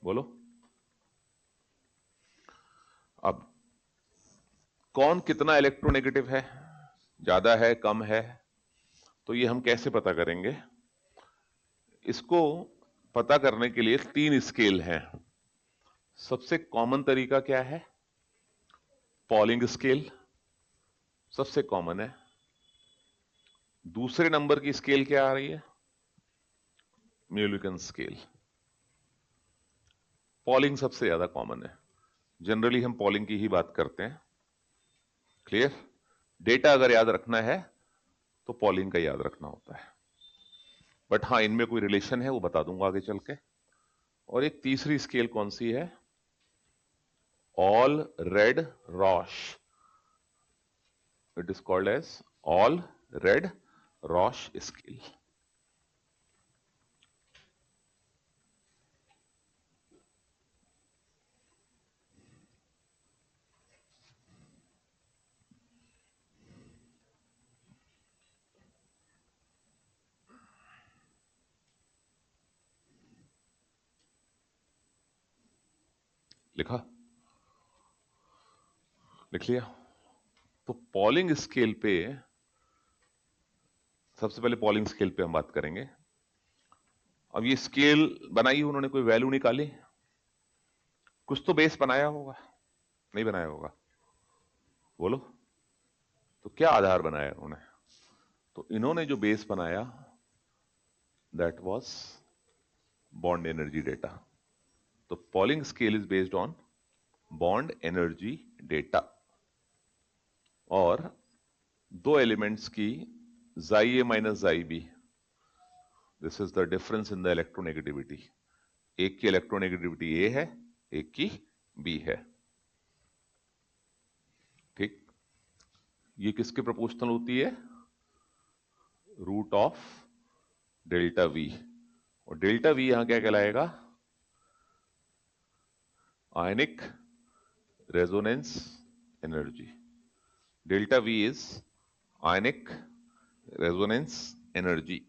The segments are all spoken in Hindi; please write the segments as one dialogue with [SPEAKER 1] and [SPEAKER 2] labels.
[SPEAKER 1] बोलो। अब कौन कितना इलेक्ट्रोनेगेटिव है, ज्यादा है कम है, तो ये हम कैसे पता करेंगे? इसको पता करने के लिए 3 स्केल हैं। सबसे कॉमन तरीका क्या है? पॉलिंग स्केल सबसे कॉमन है। दूसरे नंबर की स्केल क्या आ रही है? Mulliken scale. पॉलिंग सबसे ज्यादा कॉमन है। जनरली हम पॉलिंग की ही बात करते हैं। क्लियर? डेटा अगर याद रखना है तो पॉलिंग का याद रखना होता है, बट हां इनमें कोई रिलेशन है वो बता दूंगा आगे चल के। और एक तीसरी स्केल कौन सी है? Allred Rochow. It is called as Allred Rochow scale. लिखा? लिख लिया? तो पॉलिंग स्केल पे, सबसे पहले पॉलिंग स्केल पे हम बात करेंगे। अब ये स्केल बनाई, उन्होंने कोई वैल्यू निकाली, कुछ तो बेस बनाया होगा, नहीं बनाया होगा? बोलो। तो क्या आधार बनाया उन्होंने? तो इन्होंने जो बेस बनाया that was bond energy data. तो Pauling scale is based on bond energy data, और दो एलिमेंट्स की chi A minus chi B, this is the difference in the electronegativity. एक की इलेक्ट्रोनेगेटिविटी ए है, एक की बी है। ठीक? ये किसके प्रोपोर्शनल होती है? Root of delta V. और डेल्टा वी यहां क्या कहलाएगा? Ionic resonance energy. Delta V is ionic resonance energy.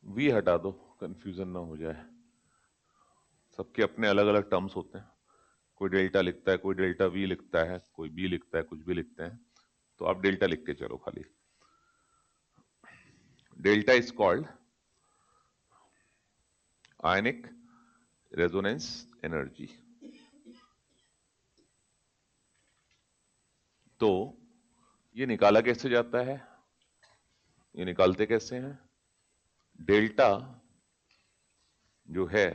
[SPEAKER 1] V हटा दो, कंफ्यूजन ना हो जाए। सबके अपने अलग अलग टर्म्स होते हैं। कोई डेल्टा लिखता है, कोई डेल्टा वी लिखता है, कोई बी लिखता है, कुछ भी लिखते हैं। तो आप डेल्टा लिख के चलो खाली। Delta is called ionic resonance energy. तो ये निकाला कैसे जाता है? ये निकालते कैसे हैं? डेल्टा जो है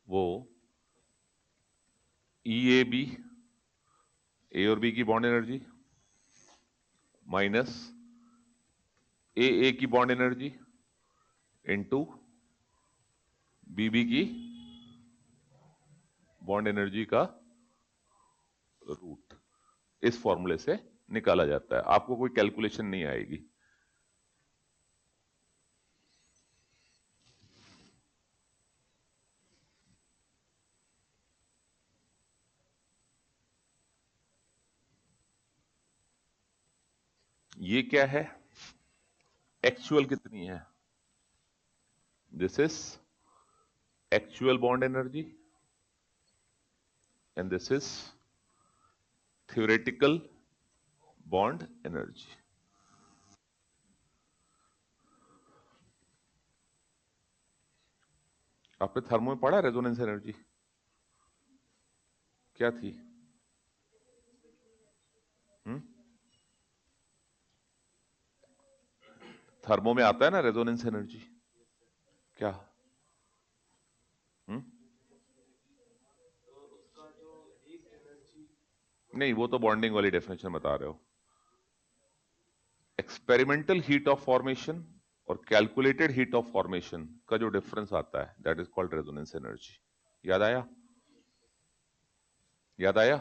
[SPEAKER 1] वो ई ए बी, ए और बी की बॉन्ड एनर्जी, माइनस ए की बॉन्ड एनर्जी इनटू बी की बॉन्ड एनर्जी का रूट। इस फॉर्मूले से निकाला जाता है। आपको कोई कैलकुलेशन नहीं आएगी। ये क्या है? एक्चुअल कितनी है? This is actual bond energy and this is theoretical bond energy. आपने थर्मो में पढ़ा रेजोनेंस एनर्जी? क्या थी? हम्म? थर्मो में आता है ना रेजोनेंस एनर्जी? क्या? हम्म? नहीं, वो तो बॉन्डिंग वाली डेफिनेशन बता रहे हो। एक्सपेरिमेंटल हीट ऑफ फॉर्मेशन और कैलकुलेटेड हीट ऑफ फॉर्मेशन का जो डिफरेंस आता है that is called resonance energy. याद आया? याद आया?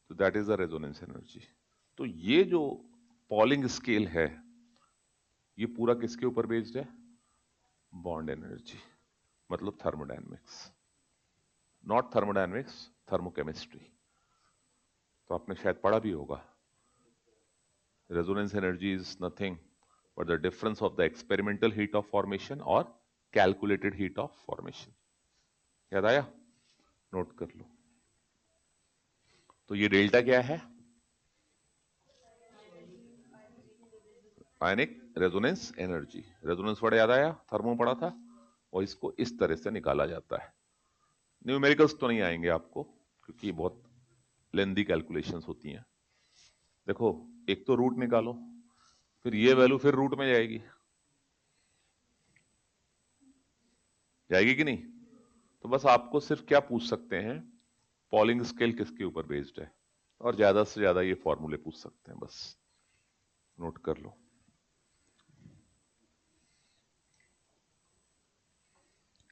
[SPEAKER 1] तो that is the resonance energy. तो ये जो पॉलिंग स्केल है, ये पूरा किसके ऊपर बेस्ड है? बॉन्ड एनर्जी, मतलब थर्मोडायनेमिक्स। Not thermodynamics, thermochemistry. तो आपने शायद पढ़ा भी होगा Resonance energy is nothing but the difference of the experimental heat of formation और calculated heat of formation. याद आया? नोट कर लो. तो ये डेल्टा क्या है? आयनिक रेजोनेंस एनर्जी. रेजोनेंस वर्ड याद आया? थर्मो पढ़ा था. और इसको इस तरह से निकाला जाता है. न्यूमेरिकल्स तो नहीं आएंगे आपको क्योंकि ये बहुत लेंदी कैलकुलेशंस होती हैं. देखो, एक तो रूट निकालो, फिर ये वैल्यू फिर रूट में जाएगी. जाएगी कि नहीं? तो बस आपको सिर्फ क्या पूछ सकते हैं, पॉलिंग स्केल किसके ऊपर बेस्ड है, और ज्यादा से ज्यादा ये फॉर्मूले पूछ सकते हैं. बस नोट कर लो.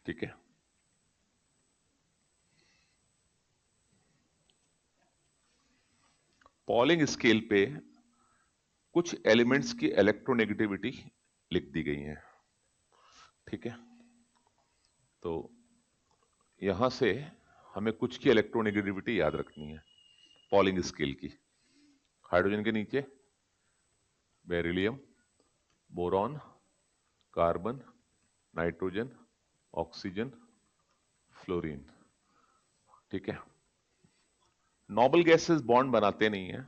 [SPEAKER 1] ठीक है. पॉलिंग स्केल पे कुछ एलिमेंट्स की इलेक्ट्रोनेगेटिविटी लिख दी गई है. ठीक है. तो यहां से हमें कुछ की इलेक्ट्रोनेगेटिविटी याद रखनी है पॉलिंग स्केल की. हाइड्रोजन के नीचे beryllium, boron, carbon, nitrogen, oxygen, fluorine. ठीक है. नोबल गैसेस बॉन्ड बनाते नहीं है,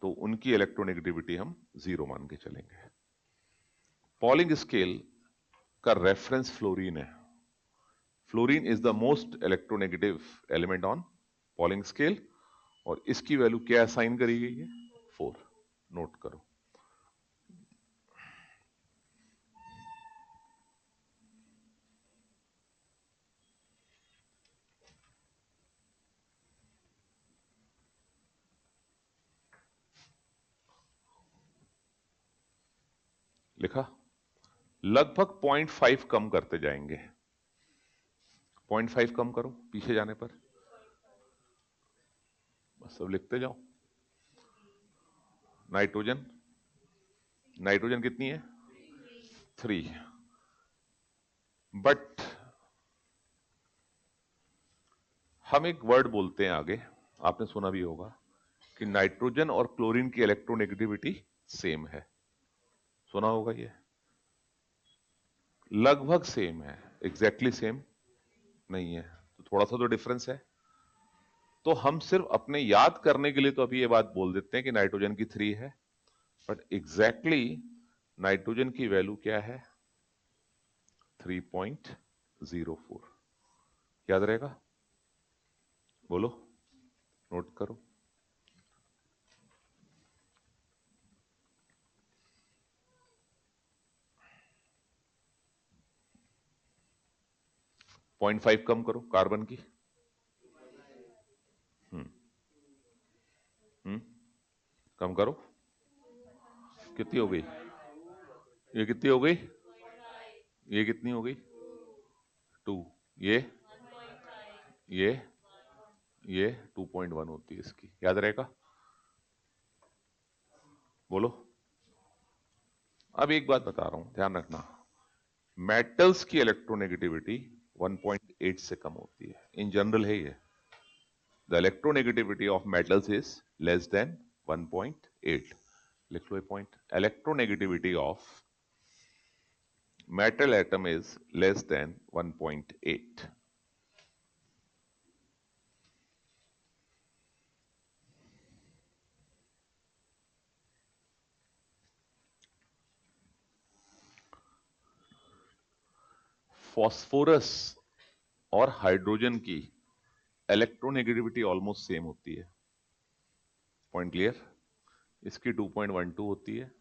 [SPEAKER 1] तो उनकी इलेक्ट्रोनेगेटिविटी हम जीरो मान के चलेंगे. पॉलिंग स्केल का रेफरेंस फ्लोरीन है. Fluorine is the most electronegative element on polling scale, और इसकी वैल्यू क्या असाइन करी गई है? 4. नोट करो. लिखा. लगभग 0.5 कम करते जाएंगे. 0.5 कम करो पीछे जाने पर, बस सब लिखते जाओ. नाइट्रोजन, नाइट्रोजन कितनी है? 3. बट हम एक वर्ड बोलते हैं आगे, आपने सुना भी होगा कि नाइट्रोजन और क्लोरीन की इलेक्ट्रोनेगेटिविटी सेम है. सुना होगा ये. लगभग सेम है, एग्जैक्टली सेम नहीं है, तो थोड़ा सा तो डिफरेंस है. तो हम सिर्फ अपने याद करने के लिए तो अभी ये बात बोल देते हैं कि नाइट्रोजन की 3 है, बट एग्जैक्टली नाइट्रोजन की वैल्यू क्या है? 3.04. याद रहेगा? बोलो, नोट करो. 0.5 कम करो कार्बन की. हम्म हम्म कम करो. कितनी हो गई? ये कितनी हो गई? ये कितनी हो गई? 2. ये ये 2.1 होती है इसकी. याद रहेगा? बोलो. अब एक बात बता रहा हूं, ध्यान रखना. मेटल्स की इलेक्ट्रोनेगेटिविटी 1.8 से कम होती है. इन जनरल है ये. The electronegativity of metals is less than 1.8. लिख लो ये point. Electronegativity of metal atom is less than 1.8. Phosphorus और हाइड्रोजन की इलेक्ट्रोनेगेटिविटी ऑलमोस्ट सेम होती है. Point clear? इसकी 2.12 होती है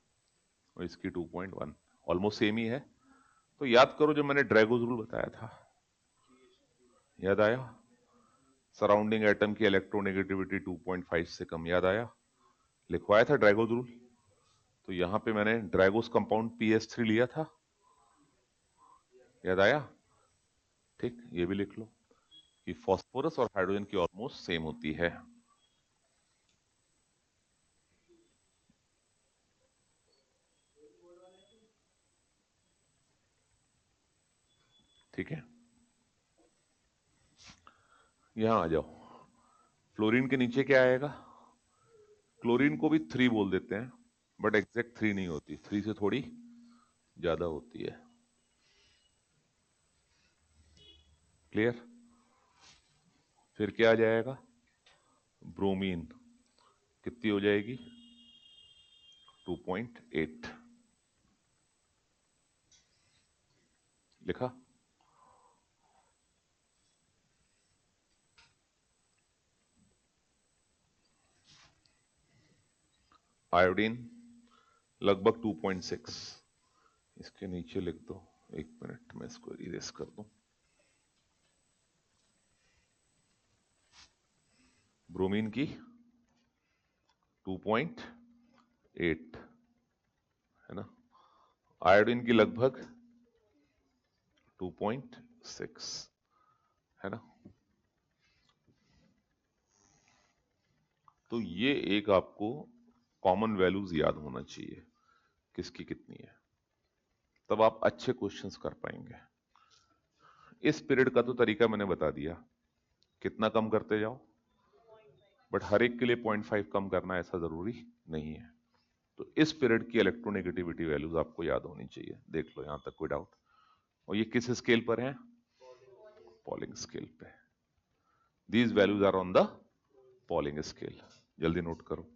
[SPEAKER 1] और इसकी 2.1. ऑलमोस्ट सेम ही है. तो याद करो जो मैंने ड्रैगोज रूल बताया था, याद आया? सराउंडिंग एटम की इलेक्ट्रोनेगेटिविटी 2.5 से कम. याद आया? लिखवाया था ड्रैगोज रूल. तो यहां पे मैंने ड्रैगोस कंपाउंड PS3 लिया था. याद आया? ठीक, ये भी लिख लो कि फास्फोरस और हाइड्रोजन की ऑलमोस्ट सेम होती है. ठीक है. यहां आ जाओ. फ्लोरीन के नीचे क्या आएगा? क्लोरीन को भी 3 बोल देते हैं, बट एग्जैक्ट 3 नहीं होती, 3 से थोड़ी ज्यादा होती है। क्लियर? फिर क्या आ जाएगा? ब्रोमीन कितनी हो जाएगी? 2.8। लिखा? आयोडीन लगभग 2.6। इसके नीचे लिख दो, एक मिनट में इसको इरेज कर दूं। ब्रोमीन की 2.8 है ना, आयोडीन की लगभग 2.6 है ना। तो ये एक आपको कॉमन वैल्यूज याद होना चाहिए किसकी कितनी है, तब आप अच्छे क्वेश्चंस कर पाएंगे। इस पीरियड का तो तरीका मैंने बता दिया, कितना कम करते जाओ, बट हर एक के लिए 0.5 कम करना ऐसा जरूरी नहीं है। तो इस पीरियड की इलेक्ट्रोनेगेटिविटी वैल्यूज आपको याद होनी चाहिए। देख लो यहां तक, कोई डाउट? और ये किस स्केल पर है? पॉलिंग स्केल पे। These values are on the Pauling scale. जल्दी नोट करो।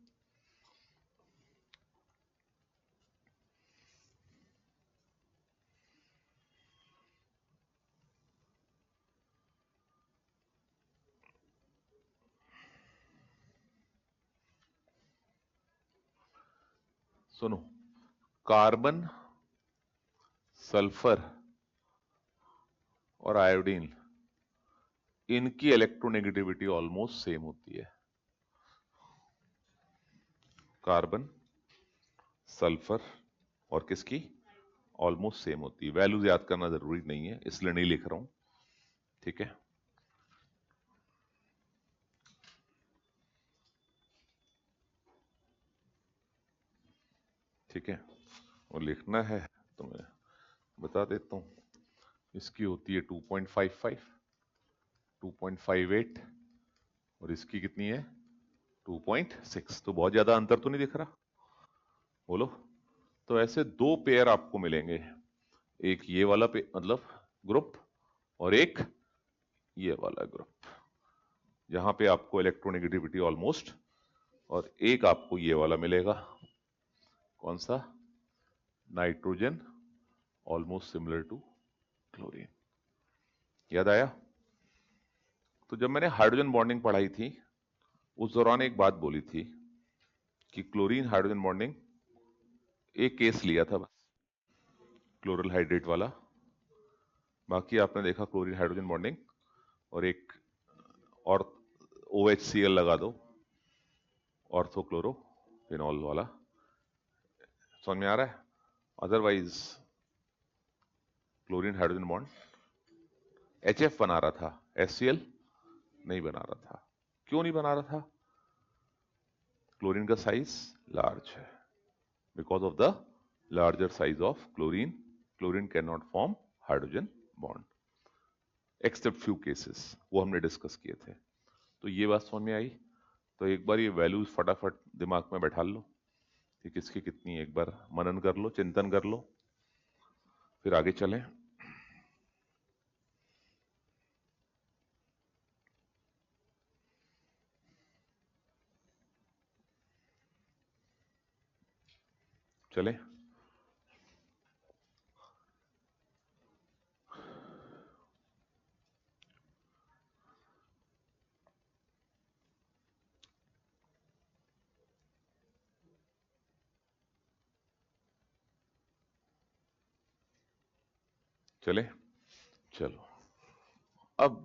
[SPEAKER 1] सुनो, कार्बन, सल्फर और आयोडीन, इनकी इलेक्ट्रोनेगेटिविटी ऑलमोस्ट सेम होती है। कार्बन, सल्फर और किसकी? ऑलमोस्ट सेम होती है। वैल्यूज याद करना जरूरी नहीं है, इसलिए नहीं लिख रहा हूं, ठीक है। ठीक है, और लिखना है तो मैं बता देता हूं। इसकी होती है 2.55, 2.58 और इसकी कितनी है? 2.6। तो बहुत ज्यादा अंतर तो नहीं दिख रहा, बोलो। तो ऐसे दो पेयर आपको मिलेंगे, एक ये वाला पे मतलब ग्रुप और एक ये वाला ग्रुप, जहां पे आपको इलेक्ट्रोनेगेटिविटी ऑलमोस्ट, और एक आपको ये वाला मिलेगा। कौन सा? Nitrogen almost similar to chlorine. याद आया? तो जब मैंने हाइड्रोजन बॉन्डिंग पढ़ाई थी, उस दौरान एक बात बोली थी कि क्लोरीन हाइड्रोजन बॉन्डिंग, एक केस लिया था बस, क्लोरल हाइड्रेट वाला। बाकी आपने देखा क्लोरीन हाइड्रोजन बॉन्डिंग, और एक और OHCl लगा दो, ऑर्थोक्लोरो फिनॉल वाला। समझ में आ रहा है? Otherwise chlorine hydrogen bond HF बना रहा था, HCl नहीं बना रहा था। क्यों नहीं बना रहा था? क्लोरीन का साइज लार्ज है। Because of the larger size of chlorine, chlorine can not form hydrogen bond except few cases, वो हमने डिस्कस किए थे। तो ये बात समझ में आई? तो एक बार ये वैल्यूज फटाफट दिमाग में बैठा लो कि किसकी कितनी है, एक बार मनन कर लो, चिंतन कर लो, फिर आगे चलें। चलें? चले? चलो, अब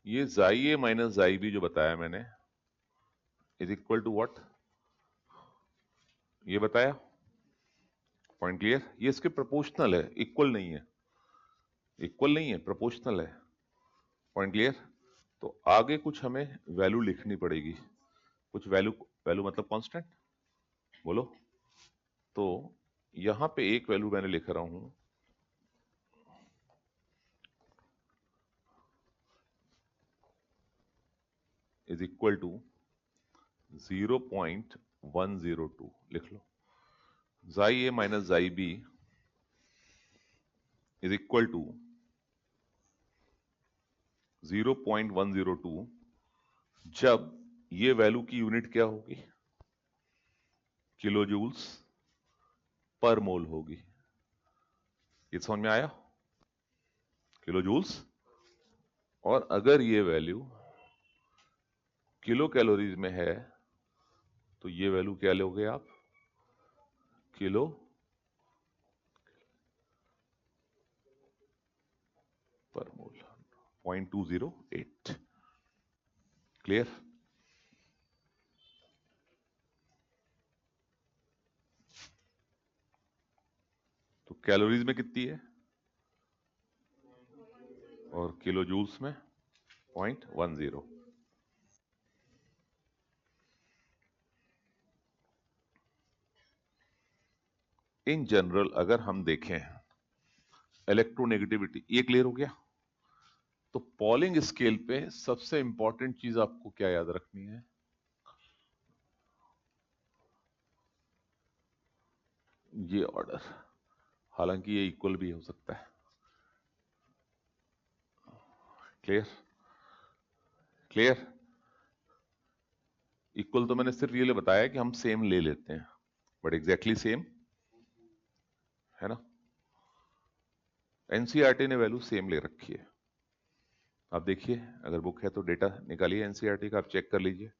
[SPEAKER 1] ये जाई ए माइनस जाई बी जो बताया मैंने, इज इक्वल टू व्हाट? ये बताया, पॉइंट क्लियर? ये इसके प्रोपोर्शनल है, इक्वल नहीं है। इक्वल नहीं है, प्रोपोर्शनल है। Point clear? तो आगे कुछ हमें वैल्यू लिखनी पड़ेगी, कुछ वैल्यू, वैल्यू मतलब कांस्टेंट, बोलो। तो यहां पे एक वैल्यू मैंने लिख रहा हूं, इज इक्वल टू 0.102 लिख लो। xi a minus xi b is equal to 0.102 जब ये वैल्यू की यूनिट क्या होगी? किलो जूल्स पर मोल होगी। ये समझ में आया? Kilo joules. और अगर ये वैल्यू किलो कैलोरीज में है तो ये वैल्यू क्या लोगे आप? किलो पर मोल 0.208। क्लियर? तो कैलोरीज में कितनी है और किलो जूल्स में 0.10। इन जनरल अगर हम देखें इलेक्ट्रोनेगेटिविटी, ये क्लियर हो गया? तो पॉलिंग स्केल पे सबसे इंपॉर्टेंट चीज आपको क्या याद रखनी है? ये ऑर्डर, हालांकि ये इक्वल भी हो सकता है। क्लियर? क्लियर? इक्वल तो मैंने सिर्फ ये ले बताया कि हम सेम ले लेते हैं, बट एग्जैक्टली सेम है ना? एनसीईआरटी ने वैल्यू सेम ले रखी है। आप देखिए, अगर बुक है तो डेटा निकालिए एनसीईआरटी का, आप चेक कर लीजिए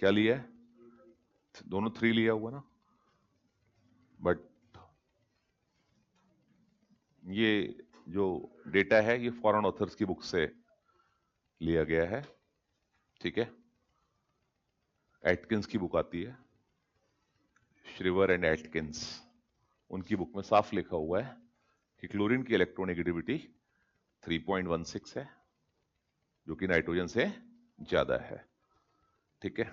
[SPEAKER 1] क्या लिया है। दोनों 3 लिया हुआ ना, बट ये जो डेटा है ये फॉरेन ऑथर्स की बुक से लिया गया है। ठीक है, एटकिंस की बुक आती है, श्रिवर एंड एटकिंस, उनकी बुक में साफ लिखा हुआ है कि क्लोरीन की इलेक्ट्रोनेगेटिविटी 3.16 है, जो कि नाइट्रोजन से ज्यादा है। ठीक है,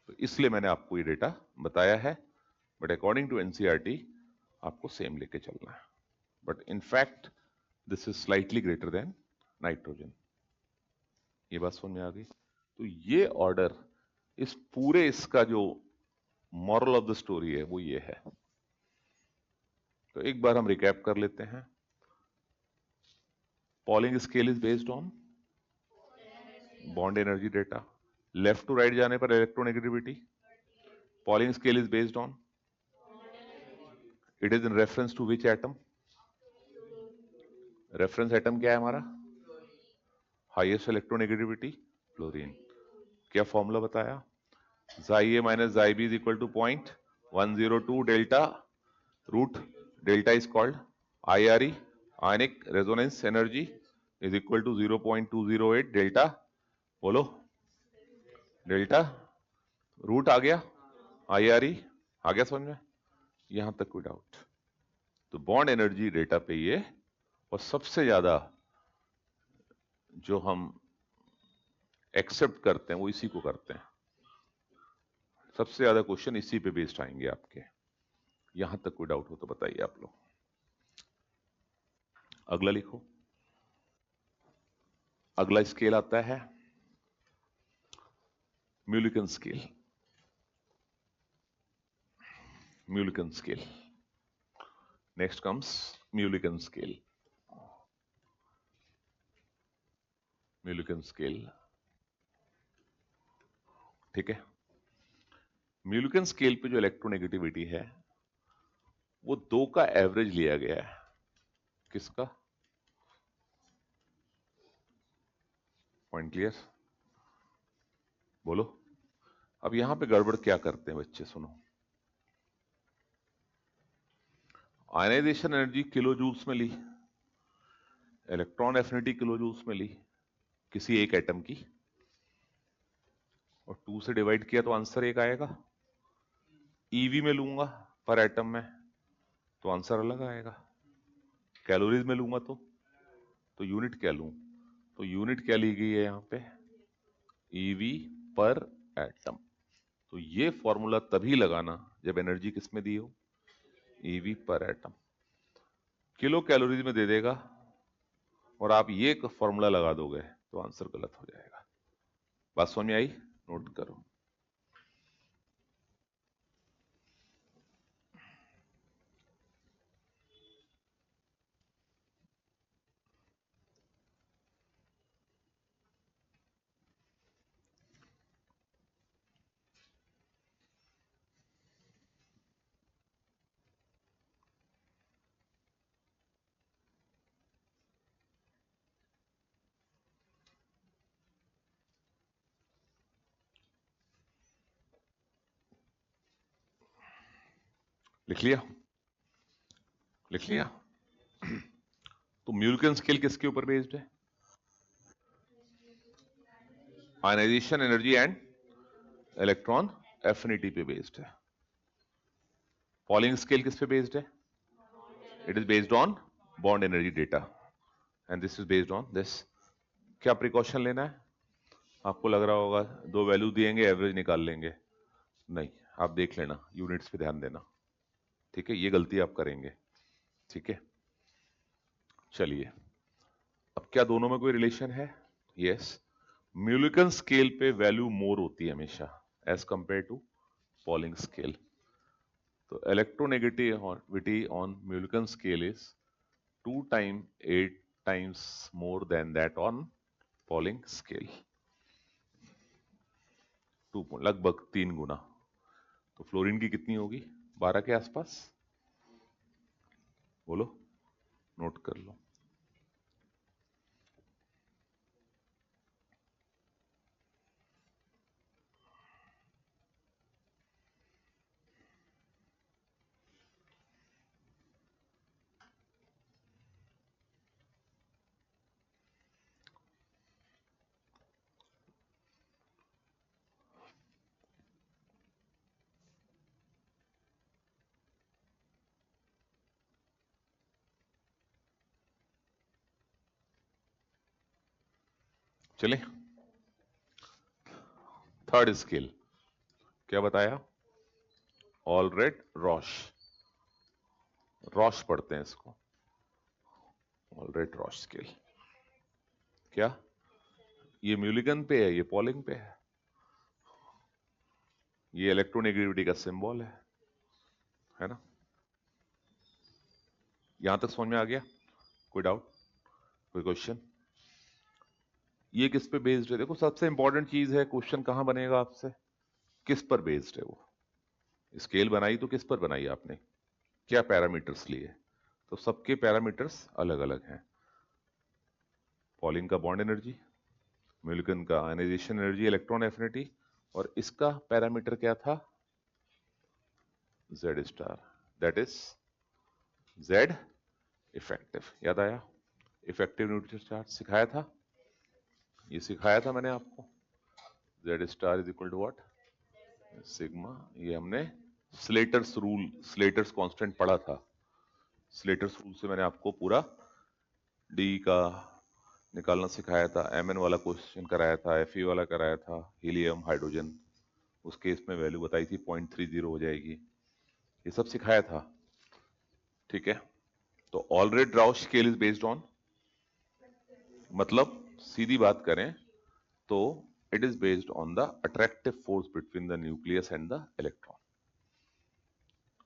[SPEAKER 1] तो इसलिए मैंने आपको ये डेटा बताया है, बट अकॉर्डिंग टू एनसीईआरटी आपको सेम लेके चलना है। But in fact this is slightly greater than nitrogen. ये बात समझ में आ गई? तो ये ऑर्डर, इस पूरे इसका जो मॉरल ऑफ द स्टोरी है वो ये है। तो एक बार हम रिकैप कर लेते हैं। Pauling scale is based on bond energy data. Left to right जाने पर electronegativity. Pauling scale is based on, it is in reference to which atom? Reference atom क्या है हमारा? Highest electronegativity fluorine. क्या फॉर्मूला बताया? xi a minus xi b is equal to 0.102 delta root delta is called IRE, ionic resonance energy is equal to 0.208 delta, बोलो डेल्टा रूट आ गया, IRE आ गया समझ में? यहां तक कोई डाउट? तो बॉन्ड एनर्जी डेटा पे ये, और सबसे ज्यादा जो हम एक्सेप्ट करते हैं वो इसी को करते हैं। सबसे ज्यादा क्वेश्चन इसी पे बेस्ड आएंगे आपके। यहां तक कोई डाउट हो तो बताइए आप लोग। अगला लिखो। अगला स्केल आता है Mulliken scale. Mulliken scale, next comes Mulliken scale. Mulliken scale, ठीक है। म्यूलिकन स्केल पे जो इलेक्ट्रोनेगेटिविटी है वो 2 का एवरेज लिया गया है। किसका? Point clear? बोलो। अब यहां पे गड़बड़ क्या करते हैं बच्चे, सुनो। आयनाइजेशन एनर्जी किलो जूल्स में ली, इलेक्ट्रॉन एफिनिटी किलो जूल्स में ली किसी एक एटम की, और 2 से डिवाइड किया तो आंसर एक आएगा। ईवी में लूंगा पर एटम में तो आंसर अलग आएगा। कैलोरीज में लूंगा तो यूनिट क्या लूं? तो यूनिट क्या ली गई है यहां पे? ईवी पर एटम। तो ये फॉर्मूला तभी लगाना जब एनर्जी किसमें दी हो? ईवी पर एटम। किलो कैलोरीज में दे देगा और आप ये फॉर्मूला लगा दोगे तो आंसर गलत हो जाएगा। बात समझ में आई? नोट करो। लिख लिया? लिख लिया? तो म्यूल्किन स्केल किसके ऊपर बेस्ड है? Ionization energy and electron affinity पे बेस्ड है। पॉलिंग स्केल किस पे बेस्ड है? It is based on bond energy data and this is based on this. क्या प्रिकॉशन लेना है? आपको लग रहा होगा दो वैल्यू दिएंगे एवरेज निकाल लेंगे, नहीं, आप देख लेना, यूनिट्स पे ध्यान देना, ठीक है? ये गलती आप करेंगे, ठीक है? चलिए, अब क्या दोनों में कोई रिलेशन है? यस, म्यूल्किन स्केल पे वैल्यू मोर होती है हमेशा as compare to Pauling scale. तो electronegativity on Mulliken scale is 2 times 8 times more than that on Pauling scale, लगभग 3 गुना। तो फ्लोरीन की कितनी होगी? 12 के आसपास, बोलो, नोट कर लो। चले, थर्ड स्केल क्या बताया? ऑलरेड रॉश, रॉश पढ़ते हैं इसको, ऑलरेड रॉश स्केल। क्या ये म्यूल्किन पे है, ये पॉलिंग पे है, ये इलेक्ट्रोनेगेटिविटी का सिंबल है ना? यहां तक समझ में आ गया? कोई डाउट, कोई क्वेश्चन? ये किस पे बेस्ड है? देखो, सबसे इंपॉर्टेंट चीज है, क्वेश्चन कहां बनेगा आपसे, किस पर बेस्ड है वो। स्केल बनाई तो किस पर बनाई आपने, क्या पैरामीटर्स लिए? तो सबके पैरामीटर्स अलग अलग हैं। पॉलिंग का बॉन्ड एनर्जी, म्यूल्किन का आयनाइजेशन एनर्जी इलेक्ट्रॉन एफिनिटी, और इसका पैरामीटर क्या था? Z star, that is Z effective. याद आया? इफेक्टिव न्यूट्रल चार्ज सिखाया था, ये सिखाया था मैंने आपको। Z star is equal to what? Sigma. ये हमने स्लेटर्स रूल, स्लेटर्स कांस्टेंट पढ़ा था। स्लेटर्स रूल से मैंने आपको पूरा डी का निकालना सिखाया था, एमएन वाला क्वेश्चन कराया था, एफई वाला कराया था, हीलियम, हाइड्रोजन, उस केस में वैल्यू बताई थी 0.30 हो जाएगी, ये सब सिखाया था, ठीक है? तो Allred Rochow scale is based on, मतलब सीधी बात करें तो it is based on the attractive force between the nucleus and the electron.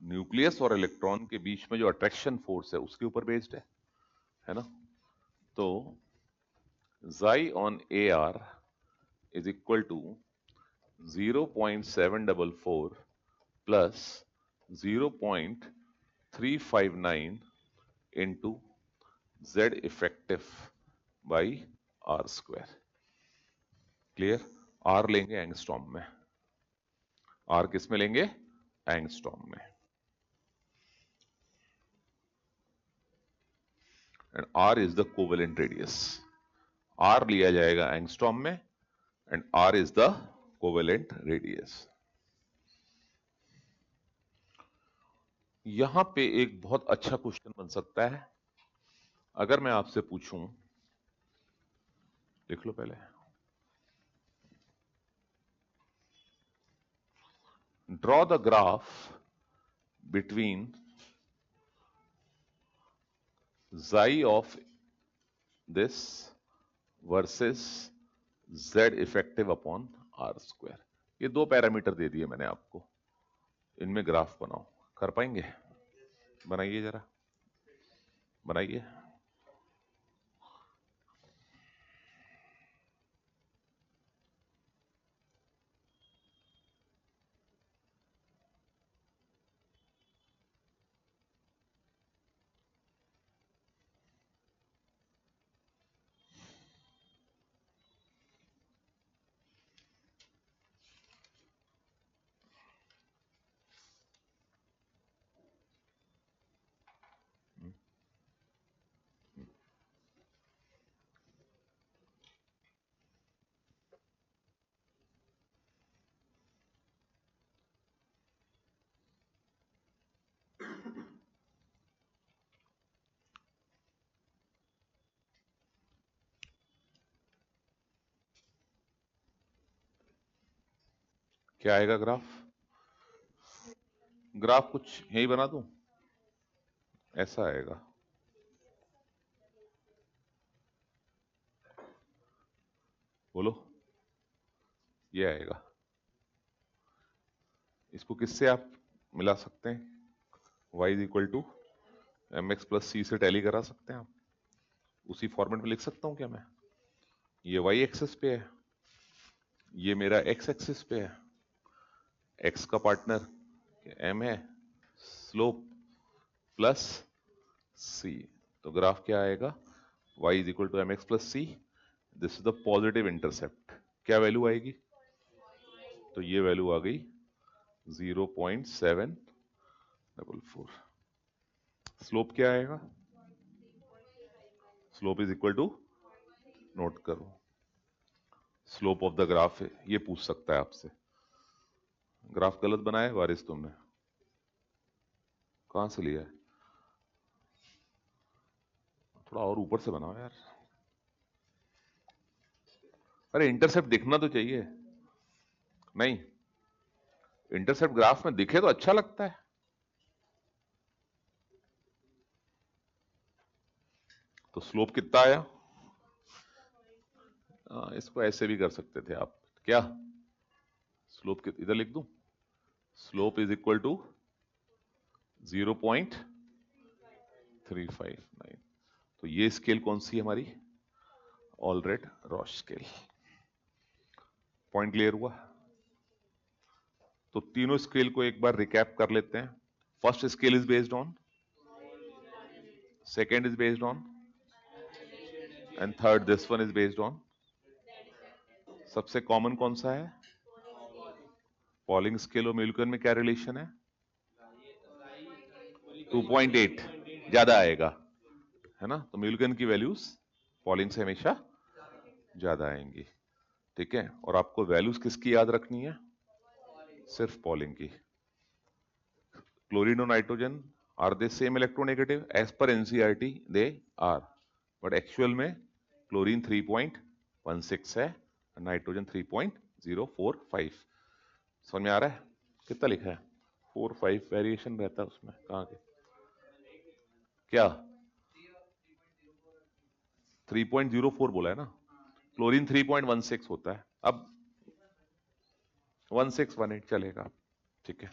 [SPEAKER 1] Nucleus और इलेक्ट्रॉन के बीच में जो अट्रैक्शन फोर्स है उसके ऊपर बेस्ड है ना? तो Xi on AR is equal to 0.744 plus 0.359 into Z effective by R square। Clear? R लेंगे एंगस्ट्रॉम में, R किस में लेंगे? एंगस्ट्रॉम में, and R is the covalent radius. R लिया जाएगा एंगस्ट्रॉम में and R is the covalent radius. यहां पे एक बहुत अच्छा क्वेश्चन बन सकता है, अगर मैं आपसे पूछूं, लिख लो पहले, draw the graph between xi of this versus z effective upon r square. ये दो पैरामीटर दे दिए मैंने आपको, इनमें ग्राफ बनाओ। कर पाएंगे? बनाइए जरा, बनाइए। क्या आएगा ग्राफ? ग्राफ कुछ यही बना दूं, ऐसा आएगा। बोलो, ये आएगा। इसको किससे आप मिला सकते हैं? y is equal to M x plus C से टैली करा सकते हैं आप। उसी फॉर्मेट में लिख सकता हूं क्या मैं? ये y एक्सिस पे है, ये मेरा x एक्सिस पे है, x का पार्टनर m है, स्लोप प्लस c। तो ग्राफ क्या आएगा? y is equal to M x plus c, this is the positive intercept. क्या वैल्यू आएगी? तो ये वैल्यू आ गई 0.744। स्लोप क्या आएगा? Slope is equal to, note करो, स्लोप ऑफ द ग्राफ है, ये पूछ सकता है आपसे। ग्राफ गलत बनाया वारिस तुमने, कहां से लिया है? थोड़ा और ऊपर से बनाओ यार। अरे इंटरसेप्ट दिखना तो चाहिए। नहीं, इंटरसेप्ट ग्राफ में दिखे तो अच्छा लगता है। तो स्लोप कितना आया? इसको ऐसे भी कर सकते थे आप। क्या स्लोप इधर लिख दूं? Slope is equal to 0.359। तो ये स्केल कौन सी है हमारी? Allred Rochow scale. Point clear हुआ? तो तीनों स्केल को एक बार रिकैप कर लेते हैं। First scale is based on, second is based on, and third this one is based on. सबसे कॉमन कौन सा है? पॉलिंग स्केल और मिल्टन में क्या रिलेशन है? 2.8 ज्यादा आएगा, है ना? तो मिल्टन की वैल्यूज पॉलिंग से हमेशा ज्यादा आएंगी। ठीक है, और आपको वैल्यूज किसकी याद रखनी है? सिर्फ पॉलिंग की। क्लोरीन और nitrogen, are they same electronegative? As पर NCERT they are, but actual में क्लोरीन 3.16 है, नाइट्रोजन 3.045। समझ में आ रहा है? कितना लिखा है? 4-5 वेरिएशन रहता है उसमें, कहाँ के? क्या 3.04 बोला है ना? क्लोरीन 3.16 होता है। अब 1618 चलेगा। ठीक है,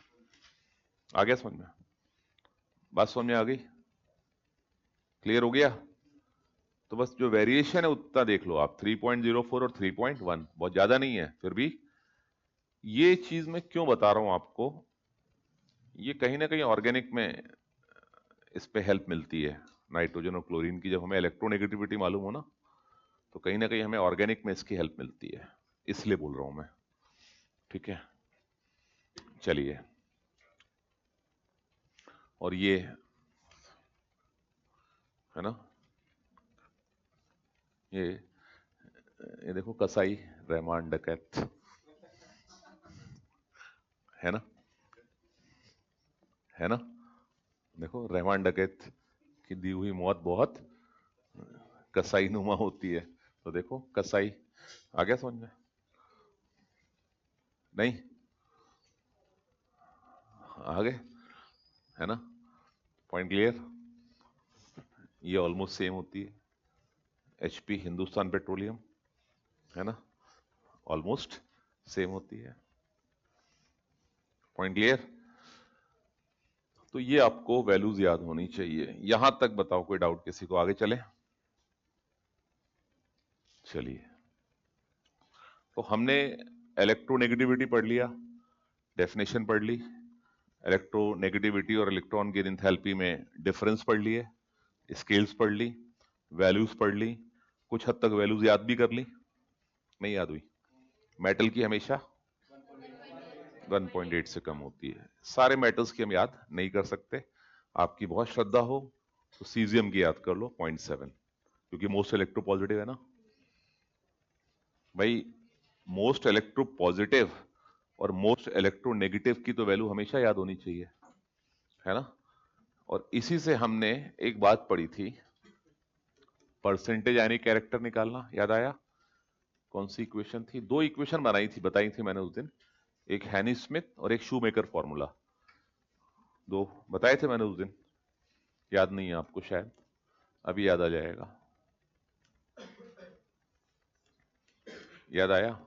[SPEAKER 1] आ गया समझ में? बात समझ में आ गई? क्लियर हो गया? तो बस जो वेरिएशन है उतना देख लो आप, 3.04 और 3.1, बहुत ज्यादा नहीं है फिर भी। ये चीज मैं क्यों बता रहा हूं आपको, ये कहीं ना कहीं ऑर्गेनिक में इस पे हेल्प मिलती है, नाइट्रोजन और क्लोरीन की। जब हमें इलेक्ट्रोनेगेटिविटी मालूम हो ना, तो कहीं ना कहीं हमें ऑर्गेनिक में इसकी हेल्प मिलती है, इसलिए बोल रहा हूं मैं। ठीक है, चलिए। और ये है ना, ये देखो, कसाई, रहमान डकैत, है ना? है ना? देखो, रहमान डकैत की दी हुई मौत बहुत कसाई नुमा होती है। तो देखो कसाई, आ गया समझ में? नहीं आ गए, है ना? Point clear? ये ऑलमोस्ट सेम होती है, HP हिंदुस्तान पेट्रोलियम, है ना, ऑलमोस्ट सेम होती है। Point clear? तो ये आपको वैल्यूज याद होनी चाहिए। यहां तक बताओ कोई डाउट किसी को? आगे चले। चलिए, तो हमने इलेक्ट्रोनेगेटिविटी पढ़ लिया, डेफिनेशन पढ़ ली, इलेक्ट्रोनेगेटिविटी और इलेक्ट्रॉन की एंथैल्पी में डिफरेंस पढ़ लिए, स्केल्स पढ़ ली, वैल्यूज पढ़ ली, कुछ हद तक वैल्यूज याद भी कर ली। नहीं याद हुई? मेटल की हमेशा 1.8 से कम होती है। सारे मेटल्स की हम याद नहीं कर सकते। आपकी बहुत श्रद्धा हो तो सीजियम की याद कर लो 0.7, क्योंकि मोस्ट इलेक्ट्रो पॉजिटिव है ना भाई। मोस्ट इलेक्ट्रो पॉजिटिव और मोस्ट इलेक्ट्रो नेगेटिव की तो वैल्यू हमेशा याद होनी चाहिए, है ना। और इसी से हमने एक बात पढ़ी थी, परसेंटेज यानी कैरेक्टर निकालना। याद आया? कौन सी इक्वेशन थी? दो इक्वेशन बताई थी मैंने उस दिन, एक हैनी स्मिथ और एक शूमेकर फॉर्मूला। दो बताए थे मैंने उस दिन, याद नहीं है आपको शायद, अभी याद आ जाएगा। याद आया?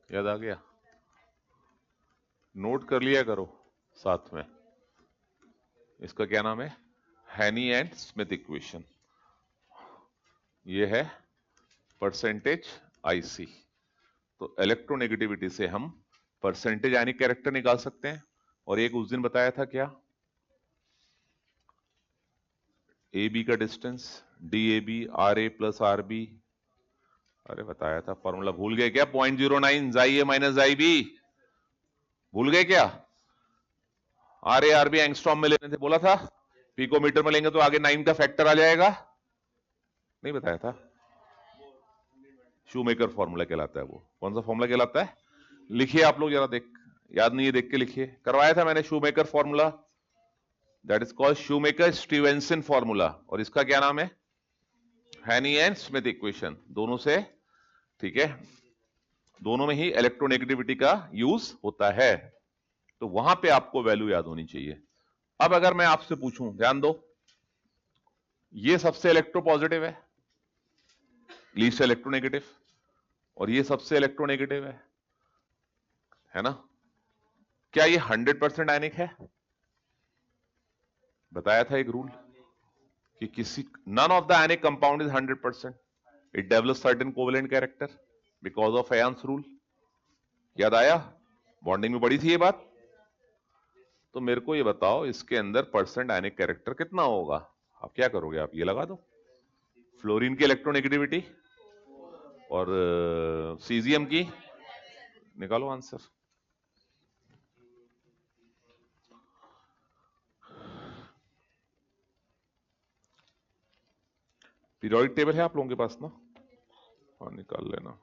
[SPEAKER 1] याद आ गया? नोट कर लिया करो साथ में। इसका क्या नाम है? हैनी एंड स्मिथ इक्वेशन। ये है परसेंटेज आईसी। तो इलेक्ट्रोनेगेटिविटी से हम परसेंटेज यानी कैरेक्टर निकाल सकते हैं। और एक उस दिन बताया था क्या? ए बी का distance, D A B R A plus R B. अरे बताया था, फॉर्मूला भूल गए क्या? 0.09 जाई ए माइनस जाई बी। भूल गए क्या? R A R B angstrom में लेने थे, बोला था। पिकोमीटर में लेंगे तो आगे 9 का फैक्टर आ जाएगा। नहीं बताया था? शूमेकर फॉर्मूला कहलाता है वो। कौन सा फॉर्मूला कहलाता है? लिखिए आप लोग जरा, देख, याद नहीं है देख के लिखिए। करवाया था मैंने shoemaker formula, that is called shoemaker Stevenson formula. और इसका क्या नाम है? हैनी एंड स्मिथ इक्वेशन। दोनों से, ठीक है, दोनों में ही इलेक्ट्रोनेगेटिविटी का यूज होता है। तो वहां पे आपको वैल्यू याद होनी चाहिए। अब अगर मैं आपसे पूछूं, ध्यान दो, ये सबसे इलेक्ट्रोपॉजिटिव है, लीस्ट इलेक्ट्रोनेगेटिव, और ये सबसे इलेक्ट्रोनेगेटिव है ना। क्या ये 100% आयनिक है? बताया था एक रूल कि किसी none of the ionic compound is 100%, it develop certain covalent character because of ions rule. याद आया? बॉन्डिंग में पढ़ी थी ये बात। तो मेरे को ये बताओ, इसके अंदर परसेंट आयनिक कैरेक्टर कितना होगा? आप क्या करोगे? आप ये लगा दो, फ्लोरीन की इलेक्ट्रोनेगेटिविटी और सीजियम की, निकालो आंसर। पीरियोडिक टेबल है आप लोगों के पास ना? हाँ, निकाल लेना।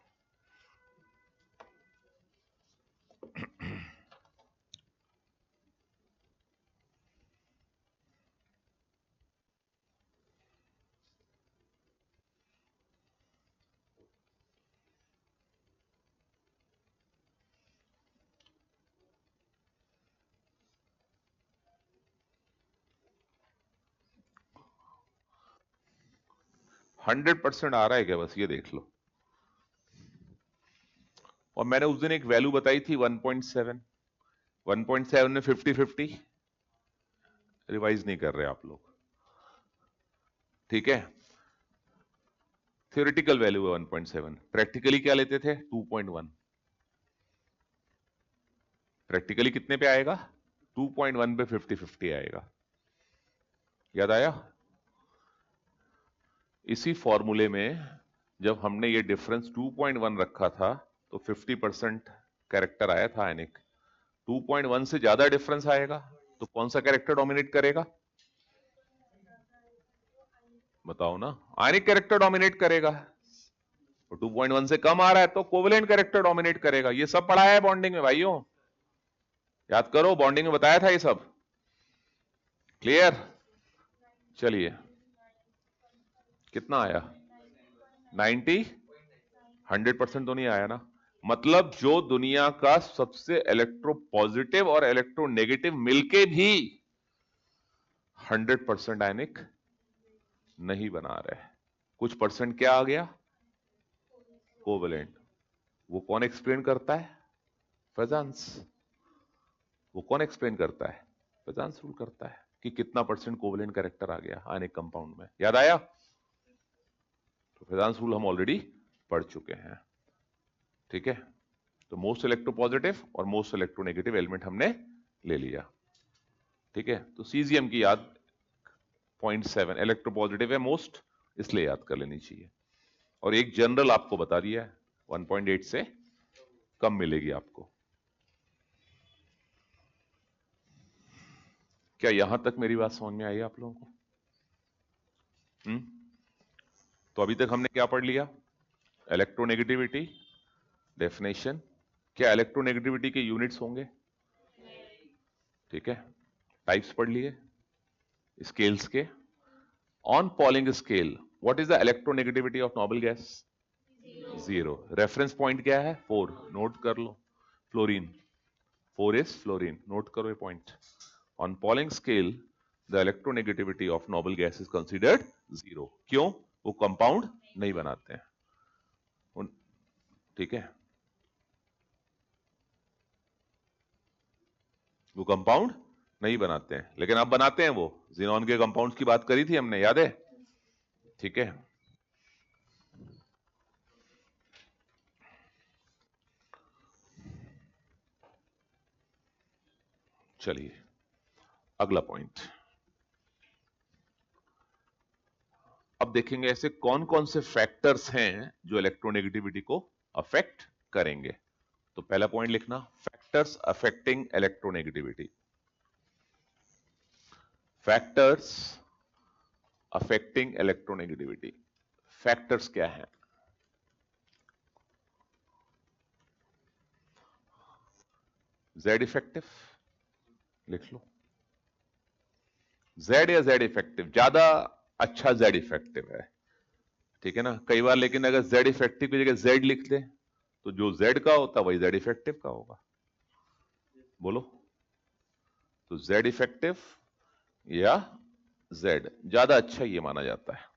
[SPEAKER 1] हंड्रेड परसेंट आ रहा है क्या, बस ये देख लो। और मैंने उस दिन एक वैल्यू बताई थी 1.7। 1.7 में 50-50 रिवाइज नहीं कर रहे आप लोग, ठीक है। थ्योरेटिकल वैल्यू है 1.7, प्रैक्टिकली क्या लेते थे? 2.1। प्रैक्टिकली कितने पे आएगा? 2.1 पे 50-50 आएगा। याद आया? इसी फॉर्मूले में जब हमने ये डिफरेंस 2.1 रखा था तो 50% कैरेक्टर आया था आयनिक। 2.1 से ज्यादा डिफरेंस आएगा तो कौन सा कैरेक्टर डोमिनेट करेगा? बताओ ना। आयनिक कैरेक्टर डोमिनेट करेगा। तो 2.1 से कम आ रहा है तो कोवेलेंट कैरेक्टर डोमिनेट करेगा। ये सब पढ़ा है बॉन्डिंग में भाइयों, याद करो, बॉन्डिंग में बताया था ये सब। क्लियर? चलिए, कितना आया? 90। 100% तो नहीं आया ना। मतलब जो दुनिया का सबसे इलेक्ट्रो पॉजिटिव और इलेक्ट्रो नेगेटिव मिलके भी 100% आयनिक नहीं बना रहे, कुछ परसेंट क्या आ गया, कोवेलेंट। वो कौन एक्सप्लेन करता है, फेजांस। वो कौन एक्सप्लेन करता है, फेजांस रूल करता है कि कितना परसेंट कोवेलेंट कैरेक्टर आ गया आने कंपाउंड में। याद आया? तो फेजांस रूल हम ऑलरेडी पढ़ चुके हैं, ठीक है। तो मोस्ट इलेक्ट्रोपॉजिटिव और मोस्ट इलेक्ट्रोनेगेटिव एलिमेंट हमने ले लिया, ठीक है। तो सीजियम की याद 0.7 इलेक्ट्रोपॉजिटिव है मोस्ट, इसलिए याद कर लेनी चाहिए। और एक जनरल आपको बता दिया है 1.8 से कम मिलेगी आपको। क्या यहां तक मेरी बात समझ में आई आप लोगों को? तो अभी तक हमने क्या पढ़ लिया, इलेक्ट्रोनेगेटिविटी डेफिनेशन। क्या इलेक्ट्रोनेगेटिविटी के यूनिट्स होंगे? ठीक है, टाइप्स पढ़ लिए स्केल्स के। On polling scale what is the electronegativity of noble gas? 0। Reference point क्या है? 4। नोट कर लो, फ्लोरीन। 4 इज फ्लोरीन, नोट करो ये point. On polling scale the electronegativity of noble gas is considered 0। क्यों? वो कंपाउंड नहीं बनाते हैं, ठीक है, वो कंपाउंड नहीं बनाते हैं, लेकिन अब बनाते हैं। वो ज़ीनॉन के कंपाउंड्स की बात करी थी हमने, याद है? ठीक है, चलिए अगला पॉइंट। अब देखेंगे ऐसे कौन कौन से फैक्टर्स हैं जो इलेक्ट्रोनेगेटिविटी को अफेक्ट करेंगे। तो पहला पॉइंट लिखना, factors affecting electronegativity. Factors affecting electronegativity, factors क्या है? जेड इफेक्टिव लिख लो, जेड या जेड इफेक्टिव, ज्यादा अच्छा जेड इफेक्टिव है, ठीक है ना। कई बार लेकिन अगर जेड इफेक्टिव की जगह जेड लिख दे तो जो जेड का होता है वही जेड इफेक्टिव का होगा। बोलो, तो जेड इफेक्टिव या जेड, ज्यादा अच्छा ये माना जाता है।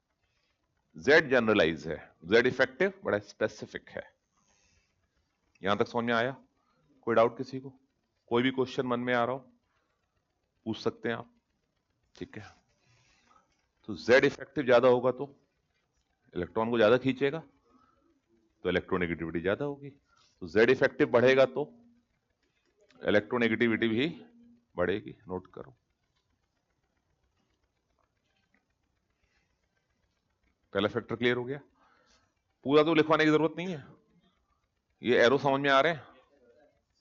[SPEAKER 1] जेड जनरलाइज है, जेड इफेक्टिव बड़ा स्पेसिफिक है। यहां तक समझ में आया? कोई डाउट किसी को? कोई भी क्वेश्चन मन में आ रहा हो पूछ सकते हैं आप, ठीक है। तो जेड इफेक्टिव ज्यादा होगा तो इलेक्ट्रॉन को ज्यादा खींचेगा, तो इलेक्ट्रोनेगेटिविटी ज्यादा होगी। तो जेड इफेक्टिव बढ़ेगा तो इलेक्ट्रोनेगेटिविटी भी बढ़ेगी, नोट करो। पहला फैक्टर क्लियर हो गया। पूरा तो लिखवाने की जरूरत नहीं है, ये एरो समझ में आ रहे हैं?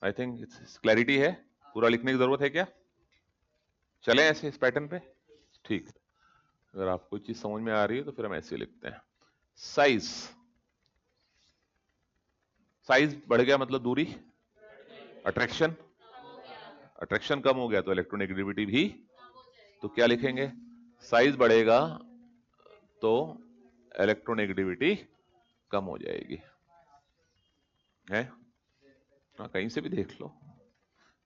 [SPEAKER 1] आई थिंक क्लैरिटी है, पूरा लिखने की जरूरत है क्या? चलें ऐसे इस पैटर्न पे, ठीक। अगर आपको कोई चीज समझ में आ रही है तो फिर हम ऐसे लिखते हैं। साइज, साइज बढ़ गया मतलब दूरी, अट्रैक्शन, अट्रैक्शन कम हो गया तो इलेक्ट्रोनेगेटिविटी भी। तो क्या लिखेंगे? साइज बढ़ेगा तो इलेक्ट्रोनेगेटिविटी कम हो जाएगी, है? हाँ, कहीं से भी देख लो,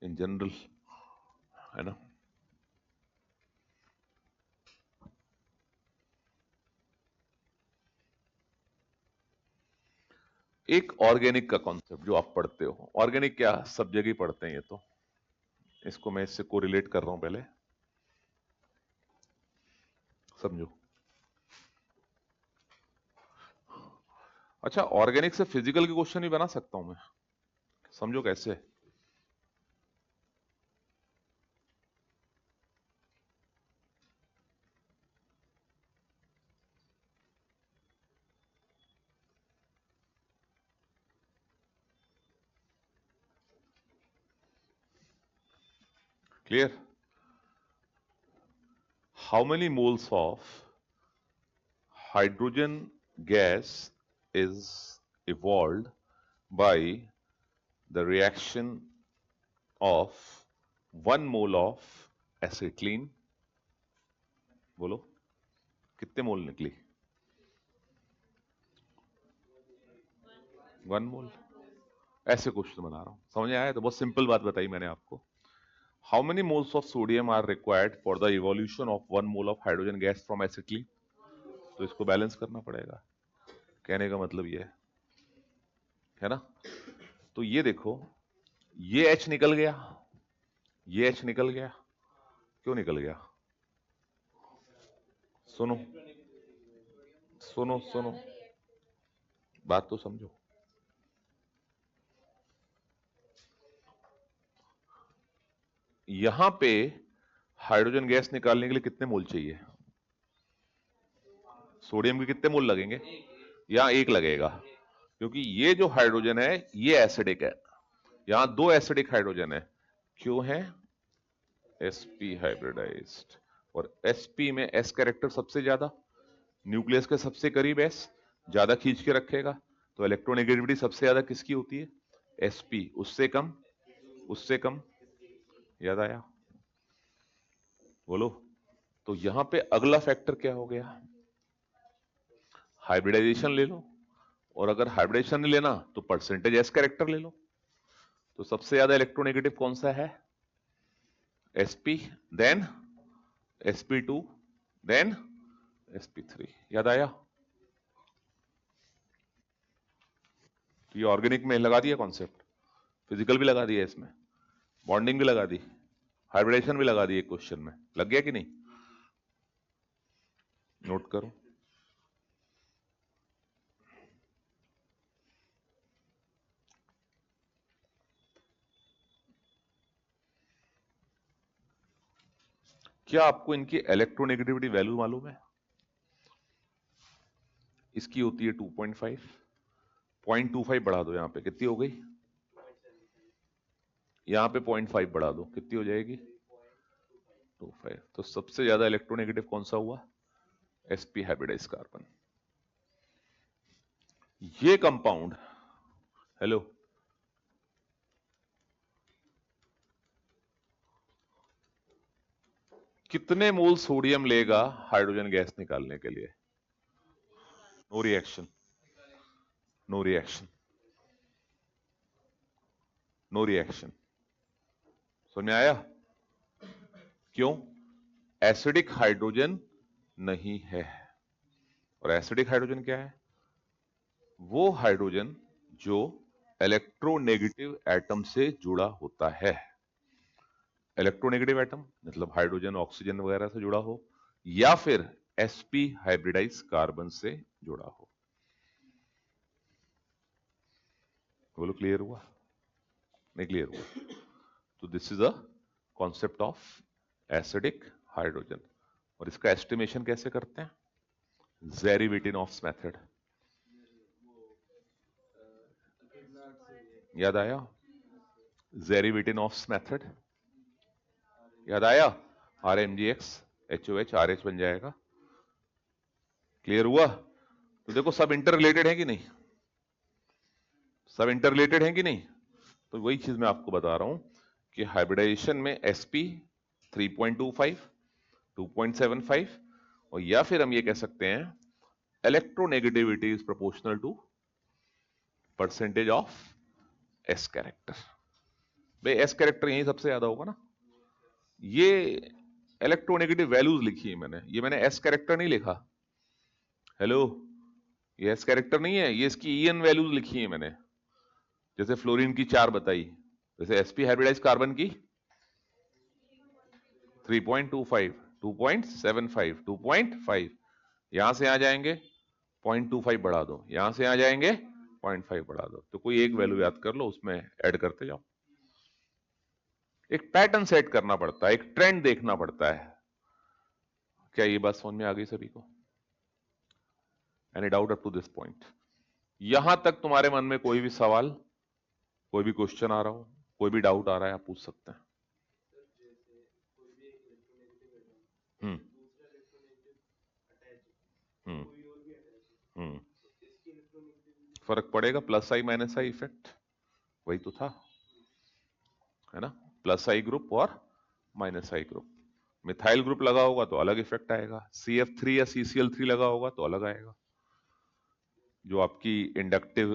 [SPEAKER 1] इन जनरल, है ना। एक ऑर्गेनिक का कॉन्सेप्ट जो आप पढ़ते हो, ऑर्गेनिक क्या सब जगह पढ़ते हैं ये तो, इसको मैं इससे कोरिलेट कर रहा हूं, पहले समझो। अच्छा, ऑर्गेनिक से फिजिकल के क्वेश्चन भी बना सकता हूं मैं, समझो कैसे। Clear? How many moles of hydrogen gas is evolved by the reaction of 1 mole of acetylene? बोलो कितने मोल निकली? 1 मोल। ऐसे क्वेश्चन बना रहा हूं, समझ में आया? तो बहुत सिंपल बात बताई मैंने आपको। How many moles of sodium are required for the evolution of 1 mole of hydrogen gas from acetylene? तो इसको बैलेंस करना पड़ेगा। कहने का मतलब ये है ना। तो ये देखो, ये H निकल गया, ये H निकल गया। क्यों निकल गया? सुनो सुनो सुनो, बात तो समझो। यहां पे हाइड्रोजन गैस निकालने के लिए कितने मोल चाहिए? सोडियम के कितने मोल लगेंगे? यहां एक लगेगा, क्योंकि ये जो हाइड्रोजन है ये एसिडिक है। यहां दो एसिडिक हाइड्रोजन है। क्यों है? sp hybridized. और sp में s कैरेक्टर सबसे ज्यादा, न्यूक्लियस के सबसे करीब s ज्यादा खींच के रखेगा। तो इलेक्ट्रोनेगेटिविटी सबसे ज्यादा किसकी होती है? sp। उससे कम, उससे कम। याद आया? बोलो। तो यहां पे अगला फैक्टर क्या हो गया? हाइब्रिडाइजेशन ले लो, और अगर हाइब्रिडाइजेशन नहीं लेना तो परसेंटेज एस कैरेक्टर ले लो। तो सबसे ज्यादा इलेक्ट्रोनेगेटिव कौन सा है? sp, then sp2, then sp3। याद आया? तो ये ऑर्गेनिक में लगा दिया कॉन्सेप्ट, फिजिकल भी लगा दिया, इसमें बॉन्डिंग भी लगा दी, हाइब्रिडेशन भी लगा दी। एक क्वेश्चन में लग गया कि नहीं? नोट करो। क्या आपको इनकी इलेक्ट्रोनेगेटिविटी वैल्यू मालूम है? इसकी होती है 2.5, 0.25 बढ़ा दो, यहां पे कितनी हो गई? यहां पे 0.5 बढ़ा दो, कितनी हो जाएगी? 25। तो सबसे ज्यादा इलेक्ट्रोनेगेटिव कौन सा हुआ? sp hybridize carbon. ये कंपाउंड, हेलो, कितने मोल सोडियम लेगा हाइड्रोजन गैस निकालने के लिए? No reaction, no reaction, no reaction. समझ में आया? क्यों? एसिडिक हाइड्रोजन नहीं है। और एसिडिक हाइड्रोजन क्या है? वो हाइड्रोजन जो इलेक्ट्रोनेगेटिव एटम से जुड़ा होता है। इलेक्ट्रोनेगेटिव एटम मतलब हाइड्रोजन ऑक्सीजन वगैरह से जुड़ा हो, या फिर sp हाइब्रिडाइज कार्बन से जुड़ा हो। बोलो, क्लियर हुआ? नहीं क्लियर हुआ? तो this is a concept of acidic hydrogen. और इसका एस्टिमेशन कैसे करते हैं? ज़ेरीविटिनॉफ्स मेथड। याद आया? ज़ेरीविटिनॉफ्स मेथड याद आया? RMGX HOH RH बन जाएगा। क्लियर हुआ? तो देखो, सब इंटर रिलेटेड है कि नहीं? सब इंटर रिलेटेड है कि नहीं? तो वही चीज मैं आपको बता रहा हूं कि हाइब्रिडाइजेशन में sp 3.25, 2.75, और या फिर हम ये कह सकते हैं electronegativity is proportional to percentage of s character. भाई s कैरेक्टर यही सबसे ज्यादा होगा ना। ये इलेक्ट्रोनेगेटिव वैल्यूज लिखी है मैंने, ये मैंने s कैरेक्टर नहीं लिखा। हेलो, ये s कैरेक्टर नहीं है, ये इसकी en वैल्यूज लिखी है मैंने। जैसे फ्लोरीन की 4 बताई, जैसे sp हाइब्रिडाइज कार्बन की 3.25, 2.75, 2.5। यहां से आ जाएंगे 0.25 बढ़ा दो, यहां से आ जाएंगे 0.5 बढ़ा दो। तो कोई एक वैल्यू याद कर लो, उसमें ऐड करते जाओ। एक पैटर्न सेट करना पड़ता है, एक ट्रेंड देखना पड़ता है। क्या ये बात समझ में आ गई सभी को? Any doubt up to this point? यहां तक तुम्हारे मन में कोई भी सवाल, कोई भी क्वेश्चन आ रहा हो, कोई भी डाउट आ रहा है, आप पूछ सकते हैं। हम्म हम्म हम्म फर्क पड़ेगा, plus I minus I effect, वही तो था, है ना। प्लस आई ग्रुप और माइनस आई ग्रुप। मिथाइल ग्रुप लगा होगा तो अलग इफेक्ट आएगा, CF3 या CCl3 लगा होगा तो अलग आएगा। जो आपकी inductive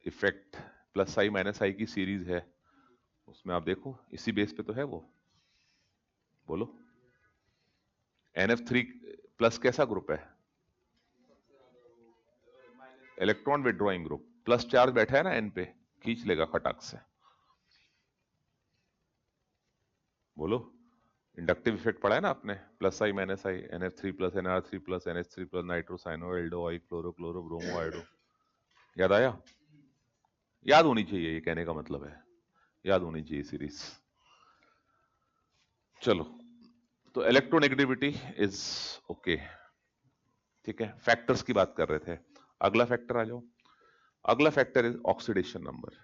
[SPEAKER 1] effect plus I minus आई की सीरीज है, उसमें आप देखो इसी बेस पे तो है वो। बोलो, NF3 प्लस कैसा ग्रुप है? Electron withdrawing group. Plus charge बैठा है ना एन पे, खींच लेगा फटाक से। बोलो, इंडक्टिव इफेक्ट पढ़ा है ना आपने, plus I minus I, NF3 plus NR3 plus NH3 plus nitro cyano aldo I chloro chloro bromo iodo. याद आया? याद होनी चाहिए, ये कहने का मतलब है याद होनी चाहिए सीरीज। चलो, तो इलेक्ट्रोनेगेटिविटी इज ओके, ठीक है। फैक्टर्स की बात कर रहे थे, अगला फैक्टर आ जाओ। अगला फैक्टर इज ऑक्सीडेशन नंबर।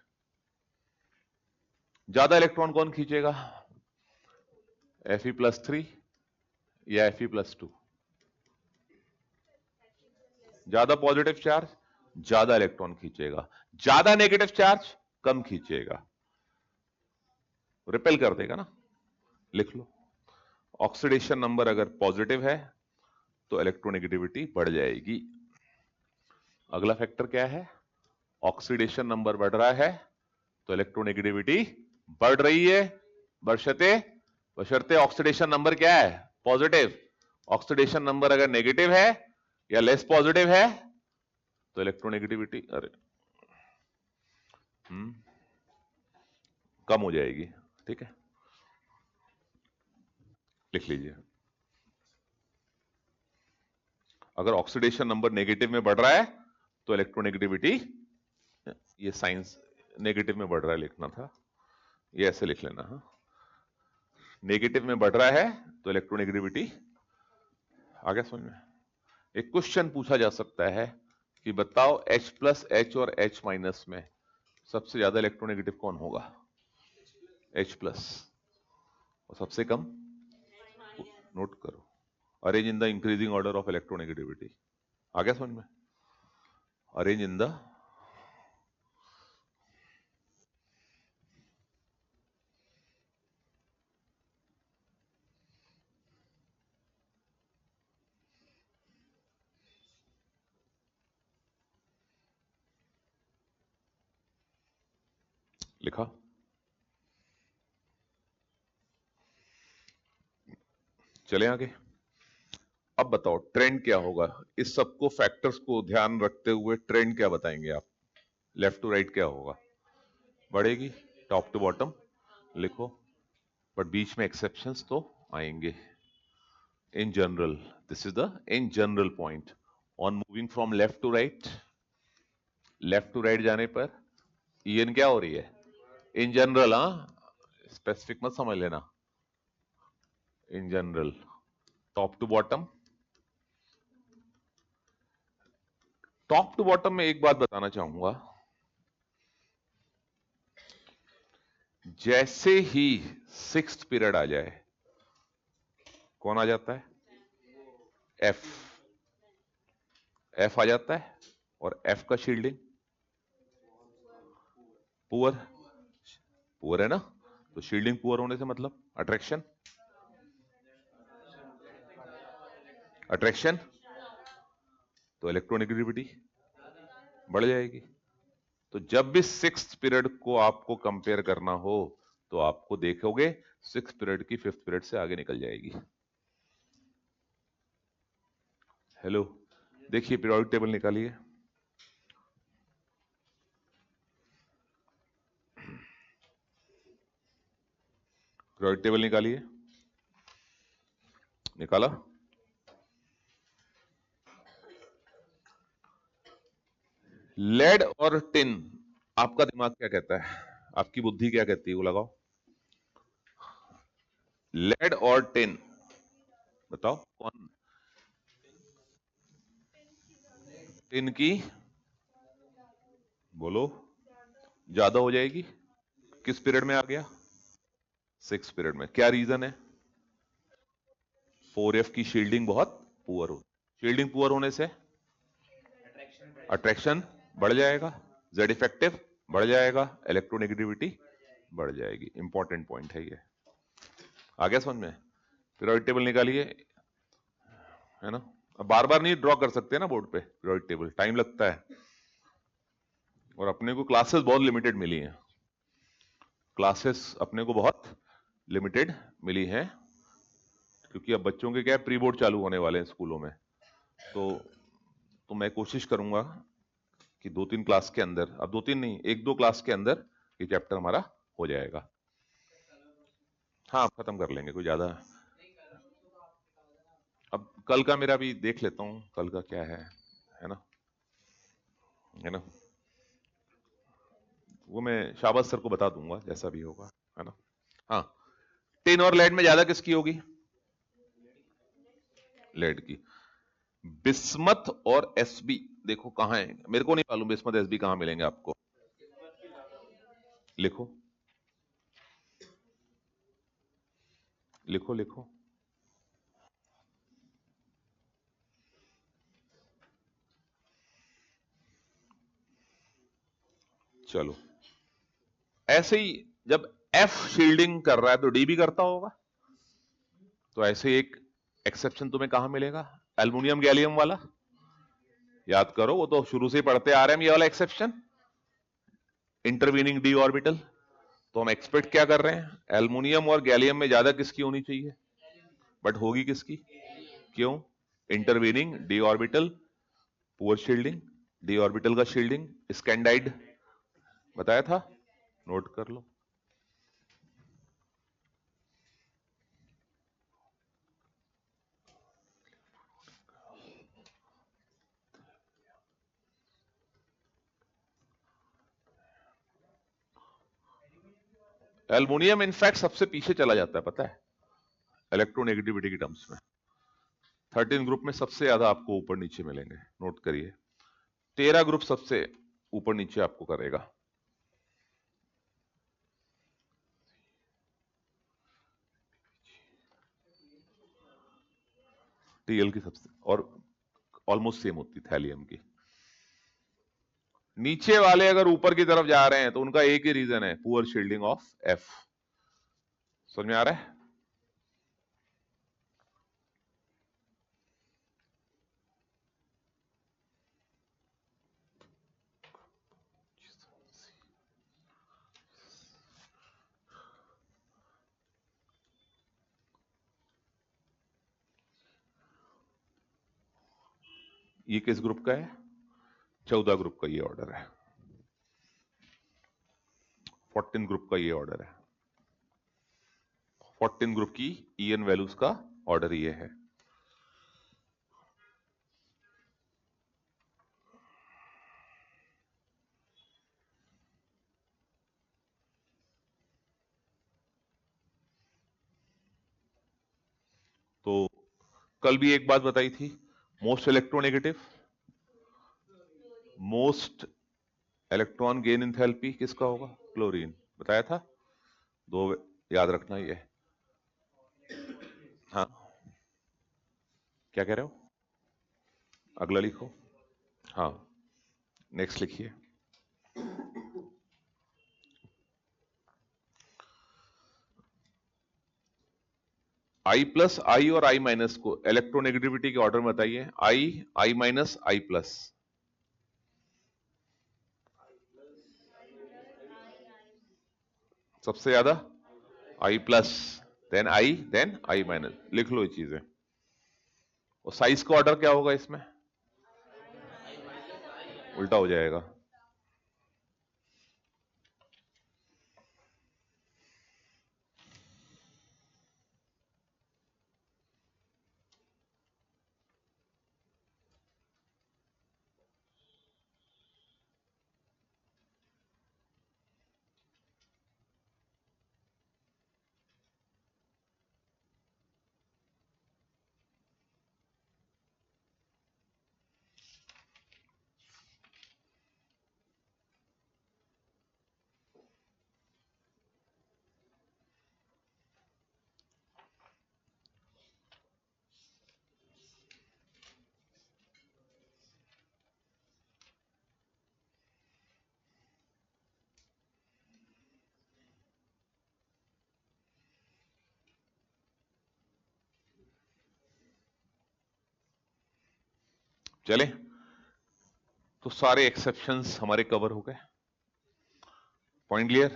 [SPEAKER 1] ज्यादा इलेक्ट्रॉन कौन खींचेगा, Fe+3 या Fe+2? ज्यादा पॉजिटिव चार्ज ज्यादा इलेक्ट्रॉन खींचेगा, ज्यादा नेगेटिव चार्ज कम खींचेगा, रिपेल कर देगा ना। लिख लो, ऑक्सीडेशन नंबर अगर पॉजिटिव है तो इलेक्ट्रोनेगेटिविटी बढ़ जाएगी। अगला फैक्टर क्या है, ऑक्सीडेशन नंबर बढ़ रहा है तो इलेक्ट्रोनेगेटिविटी बढ़ रही है, बशर्ते ऑक्सीडेशन नंबर क्या है, पॉजिटिव। ऑक्सीडेशन नंबर अगर नेगेटिव है या लेस पॉजिटिव है तो इलेक्ट्रोनेगेटिविटी कम हो जाएगी, ठीक है। लिख लीजिए, अगर ऑक्सीडेशन नंबर नेगेटिव में बढ़ रहा है तो इलेक्ट्रोनेगेटिविटी, ये साइंस नेगेटिव में बढ़ रहा है लिखना था, ये ऐसे लिख लेना। हाँ, नेगेटिव में बढ़ रहा है तो इलेक्ट्रोनेगेटिविटी आ गया समझ में। एक क्वेश्चन पूछा जा सकता है कि बताओ H+ और H- में सबसे ज्यादा इलेक्ट्रोनेगेटिव कौन होगा, H+, और सबसे कम, नोट करो, arrange in the increasing order of electronegativity. आ गया समझ में, अरेंज इन द, लिखा? चले आगे। अब बताओ ट्रेंड क्या होगा, इस सबको फैक्टर्स को ध्यान रखते हुए ट्रेंड क्या बताएंगे आप, लेफ्ट टू राइट क्या होगा, बढ़ेगी, टॉप टू बॉटम लिखो, बट बीच में एक्सेप्शंस तो आएंगे। In general, this is the in general point on moving from left to right, left to right जाने पर ईएन क्या हो रही है, इन जनरल, हाँ स्पेसिफिक मत समझ लेना, in general top to bottom. Top to bottom में एक बात बताना चाहूंगा, जैसे ही सिक्स्थ पीरियड आ जाए, कौन आ जाता है, एफ, एफ आ जाता है, और एफ का शील्डिंग पुअर, पुअर है ना, तो शील्डिंग पुअर होने से मतलब अट्रैक्शन, अट्रैक्शन तो इलेक्ट्रोनेगेटिविटी बढ़ जाएगी। तो जब भी सिक्स्थ पीरियड को आपको कंपेयर करना हो तो आपको देखोगे सिक्स्थ पीरियड की फिफ्थ पीरियड से आगे निकल जाएगी। हेलो, देखिए पीरियोडिक टेबल निकालिए, पीरियोडिक टेबल निकालिए, निकाला? लेड और टिन, आपका दिमाग क्या कहता है, आपकी बुद्धि क्या कहती है, वो लगाओ। लेड और टिन, बताओ कौन, टिन की, बोलो, ज्यादा हो जाएगी, किस पीरियड में आ गया, सिक्स पीरियड में। क्या रीजन है, 4F की शील्डिंग बहुत पुअर हो, शील्डिंग पुअर होने से अट्रैक्शन बढ़ जाएगा, जेड इफेक्टिव बढ़ जाएगा, इलेक्ट्रोनेगेटिविटी बढ़ जाएगी। इंपॉर्टेंट पॉइंट है ये, आ गया समझ में। पीरियोडिक टेबल निकालिए, है ना, अब बार बार नहीं ड्रॉ कर सकते ना बोर्ड पे पीरियोडिक टेबल, टाइम लगता है, और अपने को क्लासेस बहुत लिमिटेड मिली हैं, क्लासेस अपने को बहुत लिमिटेड मिली हैं, क्योंकि अब बच्चों के क्या है, प्री बोर्ड चालू होने वाले हैं स्कूलों में, तो मैं कोशिश करूंगा कि 2-3 क्लास के अंदर, अब 2-3 नहीं, 1-2 क्लास के अंदर ये चैप्टर हमारा हो जाएगा। हाँ, खत्म कर लेंगे, कोई ज्यादा। अब कल का मेरा भी देख लेता हूँ, कल का क्या है ना, है ना, वो मैं शाबाश सर को बता दूंगा जैसा भी होगा, है ना। हाँ, टिन और लेड में ज्यादा किसकी होगी? लेड की। बिस्मथ और एसबी देखो कहां है, मेरे को नहीं मालूम बिस्मथ एसबी कहां मिलेंगे आपको। लिखो लिखो लिखो। चलो, ऐसे ही जब एफ शील्डिंग कर रहा है तो डी भी करता होगा, तो ऐसे एक एक्सेप्शन तुम्हें कहां मिलेगा? एल्युमिनियम गैलियम वाला, याद करो, वो तो शुरू से पढ़ते आ रहे हैं, ये वाला एक्सेप्शन, इंटरवीनिंग डी ऑर्बिटल। तो हम एक्सपेक्ट क्या कर रहे हैं? एल्युमिनियम और गैलियम में ज्यादा किसकी होनी चाहिए, बट होगी किसकी? क्यों? Intervening D orbital, poor shielding, D orbital का शील्डिंग स्कैंडाइड बताया था, नोट कर लो। एल्युमिनियम इनफैक्ट सबसे पीछे चला जाता है, पता है, इलेक्ट्रोनेगेटिविटी की टर्म्स में। 13 ग्रुप में सबसे ज्यादा आपको ऊपर नीचे मिलेंगे, नोट करिए। 13 ग्रुप सबसे ऊपर नीचे आपको करेगा। टीएल की सबसे, और ऑलमोस्ट सेम होती थैलियम की। नीचे वाले अगर ऊपर की तरफ जा रहे हैं तो उनका एक ही रीजन है, पुअर शील्डिंग ऑफ एफ। समझ में आ रहा है? ये किस ग्रुप का है? 14 ग्रुप का ये ऑर्डर है। 14 ग्रुप का ये ऑर्डर है। 14 ग्रुप की ईएन वैल्यूज का ऑर्डर ये है। तो कल भी एक बात बताई थी, most electronegative, most electron gain enthalpy किसका होगा? क्लोरीन, बताया था। दो याद रखना ये। हाँ, क्या कह रहे हो? अगला लिखो। हाँ, नेक्स्ट लिखिए। आई प्लस, आई और आई माइनस को इलेक्ट्रोनेगेटिविटी के ऑर्डर में बताइए। I, I minus, I plus. सबसे ज्यादा I plus, then I, then I minus. लिख लो ये चीजें। और साइज का ऑर्डर क्या होगा इसमें? उल्टा हो जाएगा। चले, तो सारे एक्सेप्शंस हमारे कवर हो गए। Point clear?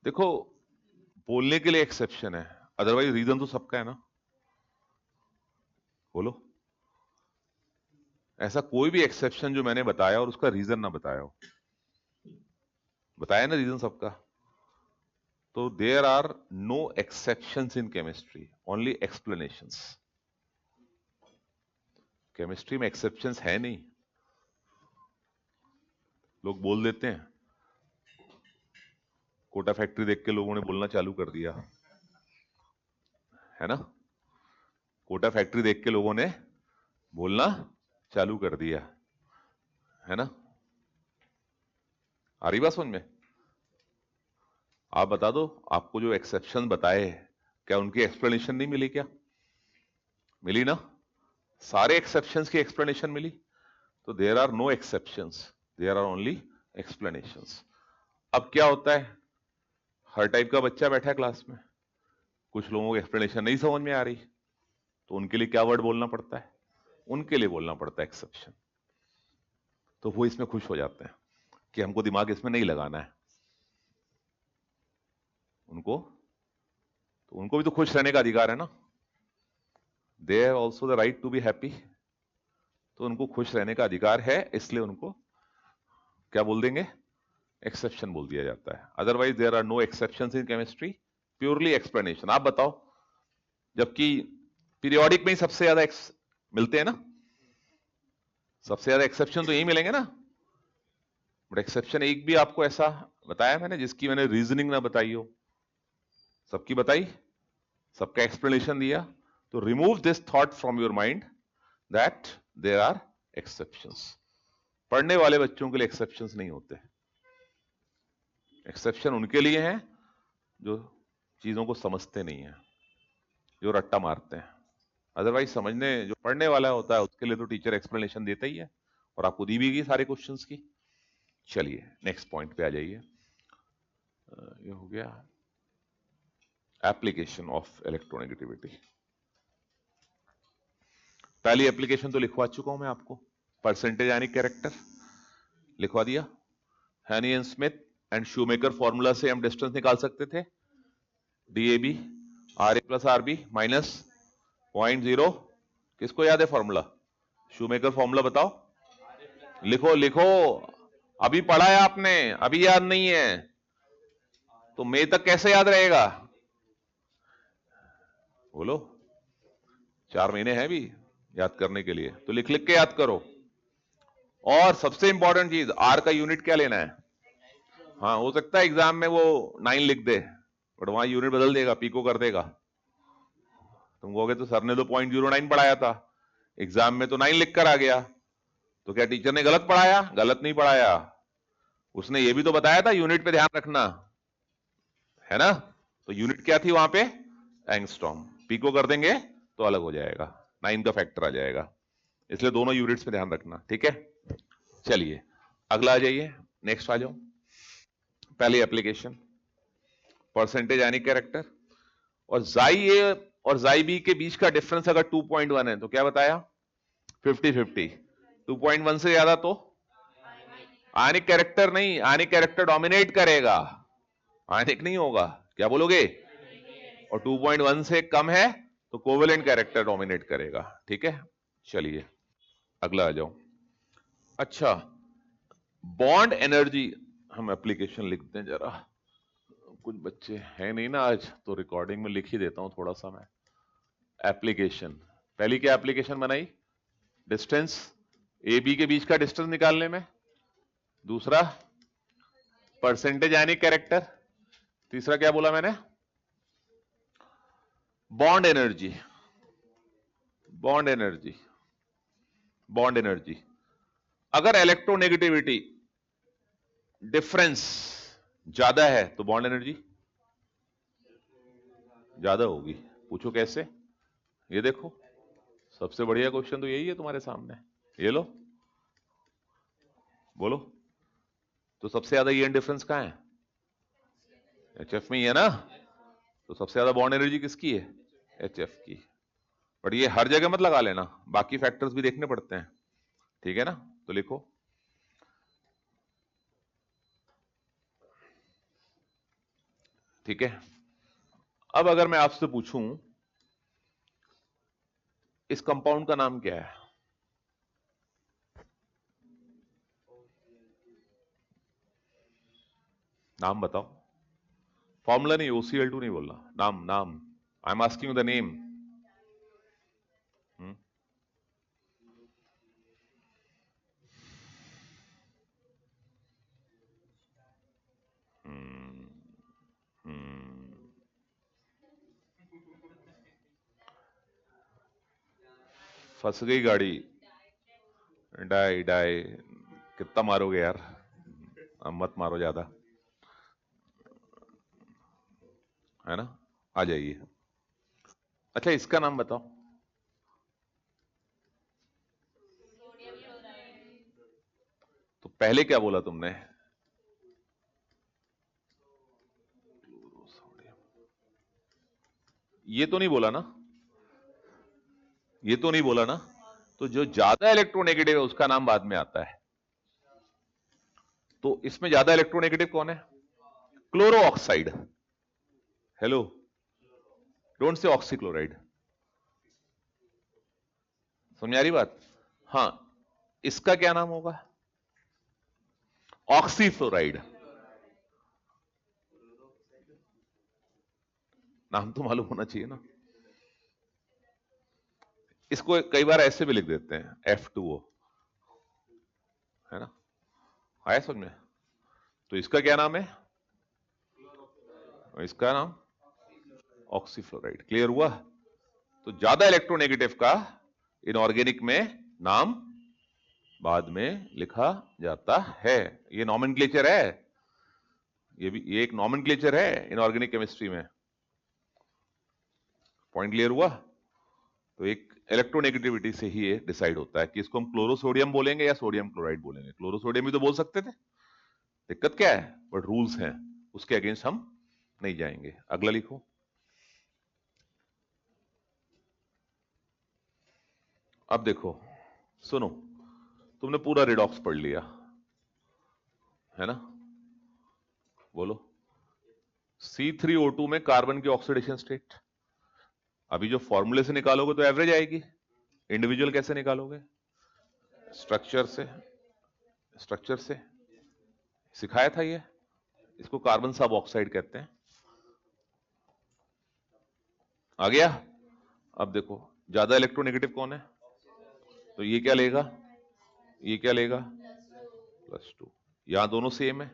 [SPEAKER 1] देखो, बोलने के लिए एक्सेप्शन है, अदरवाइज रीजन तो सबका है ना। बोलो, ऐसा कोई भी एक्सेप्शन जो मैंने बताया और उसका रीजन ना बताया हो। बताया ना रीजन सबका। तो there are no exceptions in chemistry, only explanations. Chemistry में एक्सेप्शंस है नहीं। लोग बोल देते हैं, कोटा फैक्ट्री देख के लोगों ने बोलना चालू कर दिया है ना। कोटा फैक्ट्री देख के लोगों ने बोलना चालू कर दिया है ना। आ रही बात समझ में? आप बता दो, आपको जो एक्सेप्शन बताए क्या उनकी एक्सप्लेनेशन नहीं मिली? क्या मिली ना? सारे एक्सेप्शंस की एक्सप्लेनेशन मिली। तो there are no exceptions, there are only explanations. अब क्या होता है, हर टाइप का बच्चा बैठा है क्लास में, कुछ लोगों को एक्सप्लेनेशन नहीं समझ में आ रही, तो उनके लिए क्या वर्ड बोलना पड़ता है? उनके लिए बोलना पड़ता है एक्सेप्शन। तो वो इसमें खुश हो जाते हैं कि हमको दिमाग इसमें नहीं लगाना है। उनको भी तो खुश रहने का अधिकार है ना। They have also the right to be happy. तो उनको खुश रहने का अधिकार है, इसलिए उनको क्या बोल देंगे? एक्सेप्शन बोल दिया जाता है। Otherwise there are no exceptions in chemistry, purely explanation. आप बताओ, जबकि पीरियोडिक में ही सबसे ज्यादा मिलते हैं ना, सबसे ज्यादा एक्सेप्शन तो यही मिलेंगे ना। बट एक्सेप्शन एक भी आपको ऐसा बताया मैंने जिसकी मैंने रीजनिंग ना बताई हो? सबकी बताई, सबका एक्सप्लेनेशन दिया। तो remove this thought from your mind that there are exceptions. पढ़ने वाले बच्चों के लिए एक्सेप्शंस नहीं होते। एक्सेप्शन उनके लिए हैं जो चीजों को समझते नहीं है, जो रट्टा मारते हैं। अदरवाइज समझने, जो पढ़ने वाला होता है उसके लिए तो टीचर एक्सप्लेनेशन देता ही है, और आपको दी भी गई सारे क्वेश्चंस की। चलिए नेक्स्ट पॉइंट पे आ जाइए। ये हो गया एप्लीकेशन ऑफ इलेक्ट्रोनेगेटिविटी। पहली एप्लीकेशन तो लिखवा चुका हूं मैं आपको, परसेंटेज यानी कैरेक्टर लिखवा दिया। Hannay and Smith and Schomaker formula से हम डिस्टेंस निकाल सकते थे, DAB R A plus R B minus 0.0। किसको याद है फॉर्मूला? शूमेकर फॉर्मूला बताओ, लिखो लिखो। अभी पढ़ा है आपने, अभी याद नहीं है तो मई तक कैसे याद रहेगा? बोलो, 4 महीने हैं भी याद करने के लिए, तो लिख लिख के याद करो। और सबसे इंपॉर्टेंट चीज, आर का यूनिट क्या लेना है? हाँ, हो सकता है एग्जाम में वो 9 लिख दे, बट वहां यूनिट बदल देगा, पीको कर देगा। तुम कहोगे तो सर ने तो 0.09 पढ़ाया था, एग्जाम में तो 9 लिख कर आ गया, तो क्या टीचर ने गलत पढ़ाया? गलत नहीं पढ़ाया, उसने ये भी तो बताया था यूनिट पे ध्यान रखना, है ना। तो यूनिट क्या थी वहां पे? एंगस्ट्रॉम। पीको कर देंगे तो अलग हो जाएगा, 9 का फैक्टर आ जाएगा, इसलिए दोनों यूनिट्स पे ध्यान रखना, ठीक है। चलिए अगला आ जाइए, नेक्स्ट आ जाओ। पहली एप्लीकेशन परसेंटेज यानी कैरेक्टर, और जाई ए और जाई बी के बीच का डिफरेंस अगर 2.1 है तो क्या बताया? 50-50। 2.1 से ज्यादा तो आयनिक कैरेक्टर नहीं, आयनिक कैरेक्टर डोमिनेट करेगा, आयनिक नहीं होगा। क्या बोलोगे? और 2.1 से कम है तो कोवेलेंट कैरेक्टर डोमिनेट करेगा, ठीक है। चलिए अगला आ जाओ। अच्छा, बॉन्ड एनर्जी, हम एप्लीकेशन लिखते हैं जरा, कुछ बच्चे हैं नहीं ना आज, तो रिकॉर्डिंग में लिख ही देता हूं थोड़ा सा मैं। एप्लीकेशन, पहली क्या एप्लीकेशन बनाई? डिस्टेंस, ए बी के बीच का डिस्टेंस निकालने में। दूसरा परसेंटेज यानी कैरेक्टर। तीसरा क्या बोला मैंने? Bond energy. Bond energy, bond energy. अगर इलेक्ट्रोनेगेटिविटी डिफरेंस ज्यादा है तो बॉन्ड एनर्जी ज्यादा होगी। पूछो कैसे? ये देखो, सबसे बढ़िया क्वेश्चन तो यही है तुम्हारे सामने, ये लो, बोलो। तो सबसे ज्यादा ईएन डिफरेंस कहां है? एचएफ में ही है ना। तो सबसे ज्यादा बॉन्ड एनर्जी किसकी है? एचएफ की। बट ये हर जगह मत लगा लेना, बाकी फैक्टर्स भी देखने पड़ते हैं, ठीक है ना। तो लिखो, ठीक है। अब अगर मैं आपसे पूछूं इस कंपाउंड का नाम क्या है? नाम बताओ। फॉर्मूला नहीं, OCl2 नहीं बोलना, नाम नाम। I am asking you the name. फंस गई गाड़ी। Die die. कितना मारोगे यार, अब मत मारो ज्यादा, है ना। आ जाइए। अच्छा, इसका नाम बताओ। तो पहले क्या बोला तुमने? ये तो नहीं बोला ना, ये तो नहीं बोला ना। तो जो ज्यादा इलेक्ट्रोनेगेटिव है उसका नाम बाद में आता है। तो इसमें ज्यादा इलेक्ट्रोनेगेटिव कौन है? Chloro oxide. Hello, don't say oxychloride. समझ आ रही बात? हाँ, इसका क्या नाम होगा? ऑक्सीफ्लोराइड। नाम तो मालूम होना चाहिए ना। इसको कई बार ऐसे भी लिख देते हैं, F2O, है ना। आया समझ में? तो इसका क्या नाम है? इसका नाम ऑक्सीफ्लोराइड। क्लियर हुआ? तो ज्यादा इलेक्ट्रोनेगेटिव का इनऑर्गेनिक में नाम बाद में लिखा जाता है। ये नॉमेनक्लेचर है, ये एक नॉमेनक्लेचर है इनऑर्गेनिक केमिस्ट्री में। पॉइंट क्लियर हुआ? तो एक इलेक्ट्रोनेगेटिविटी से ही ये डिसाइड होता है कि इसको हम क्लोरोसोडियम बोलेंगे या सोडियम क्लोराइड बोलेंगे। क्लोरोसोडियम भी तो बोल सकते थे, दिक्कत क्या है? बट रूल्स हैं, उसके अगेंस्ट हम नहीं जाएंगे। अगला लिखो। अब देखो, सुनो, तुमने पूरा रिडॉक्स पढ़ लिया, है ना। बोलो। C3O2 में कार्बन की ऑक्सीडेशन स्टेट, अभी जो फॉर्मूले से निकालोगे तो एवरेज आएगी। इंडिविजुअल कैसे निकालोगे? स्ट्रक्चर से, स्ट्रक्चर से सिखाया था ये। इसको कार्बन सब ऑक्साइड कहते हैं। आ गया? अब देखो, ज्यादा इलेक्ट्रोनेगेटिव कौन है? तो ये क्या लेगा? ये क्या लेगा? +2। यहां दोनों सेम है,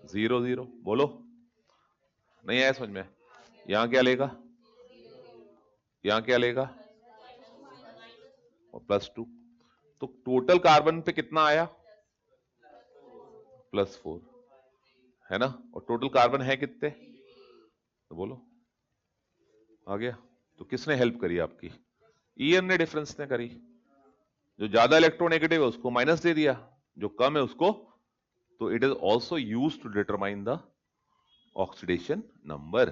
[SPEAKER 1] 0 0। बोलो, नहीं आया समझ में? यहां क्या लेगा? यहां क्या लेगा? और +2। तो टोटल कार्बन पे कितना आया? +4, है ना। और टोटल कार्बन है कितने? तो बोलो। आ गया? तो किसने हेल्प करी आपकी? ईएन ने, डिफरेंस ने करी। जो ज्यादा इलेक्ट्रोनेगेटिव है उसको माइनस दे दिया, जो कम है उसको। तो it is also use to determine the oxidation number.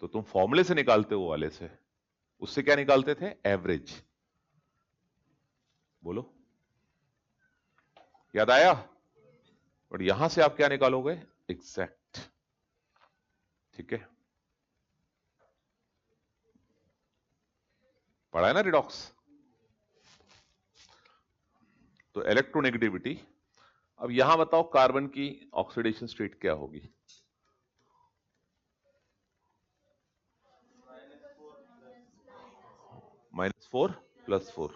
[SPEAKER 1] तो तुम फॉर्मूले से निकालते हो वाले से, उससे क्या निकालते थे? एवरेज। बोलो, याद आया? और यहां से आप क्या निकालोगे? एग्जैक्ट। ठीक है, पढ़ा है ना रिडॉक्स। तो इलेक्ट्रोनेगेटिविटी। अब यहां बताओ कार्बन की ऑक्सीडेशन स्टेट क्या होगी? -4 +4।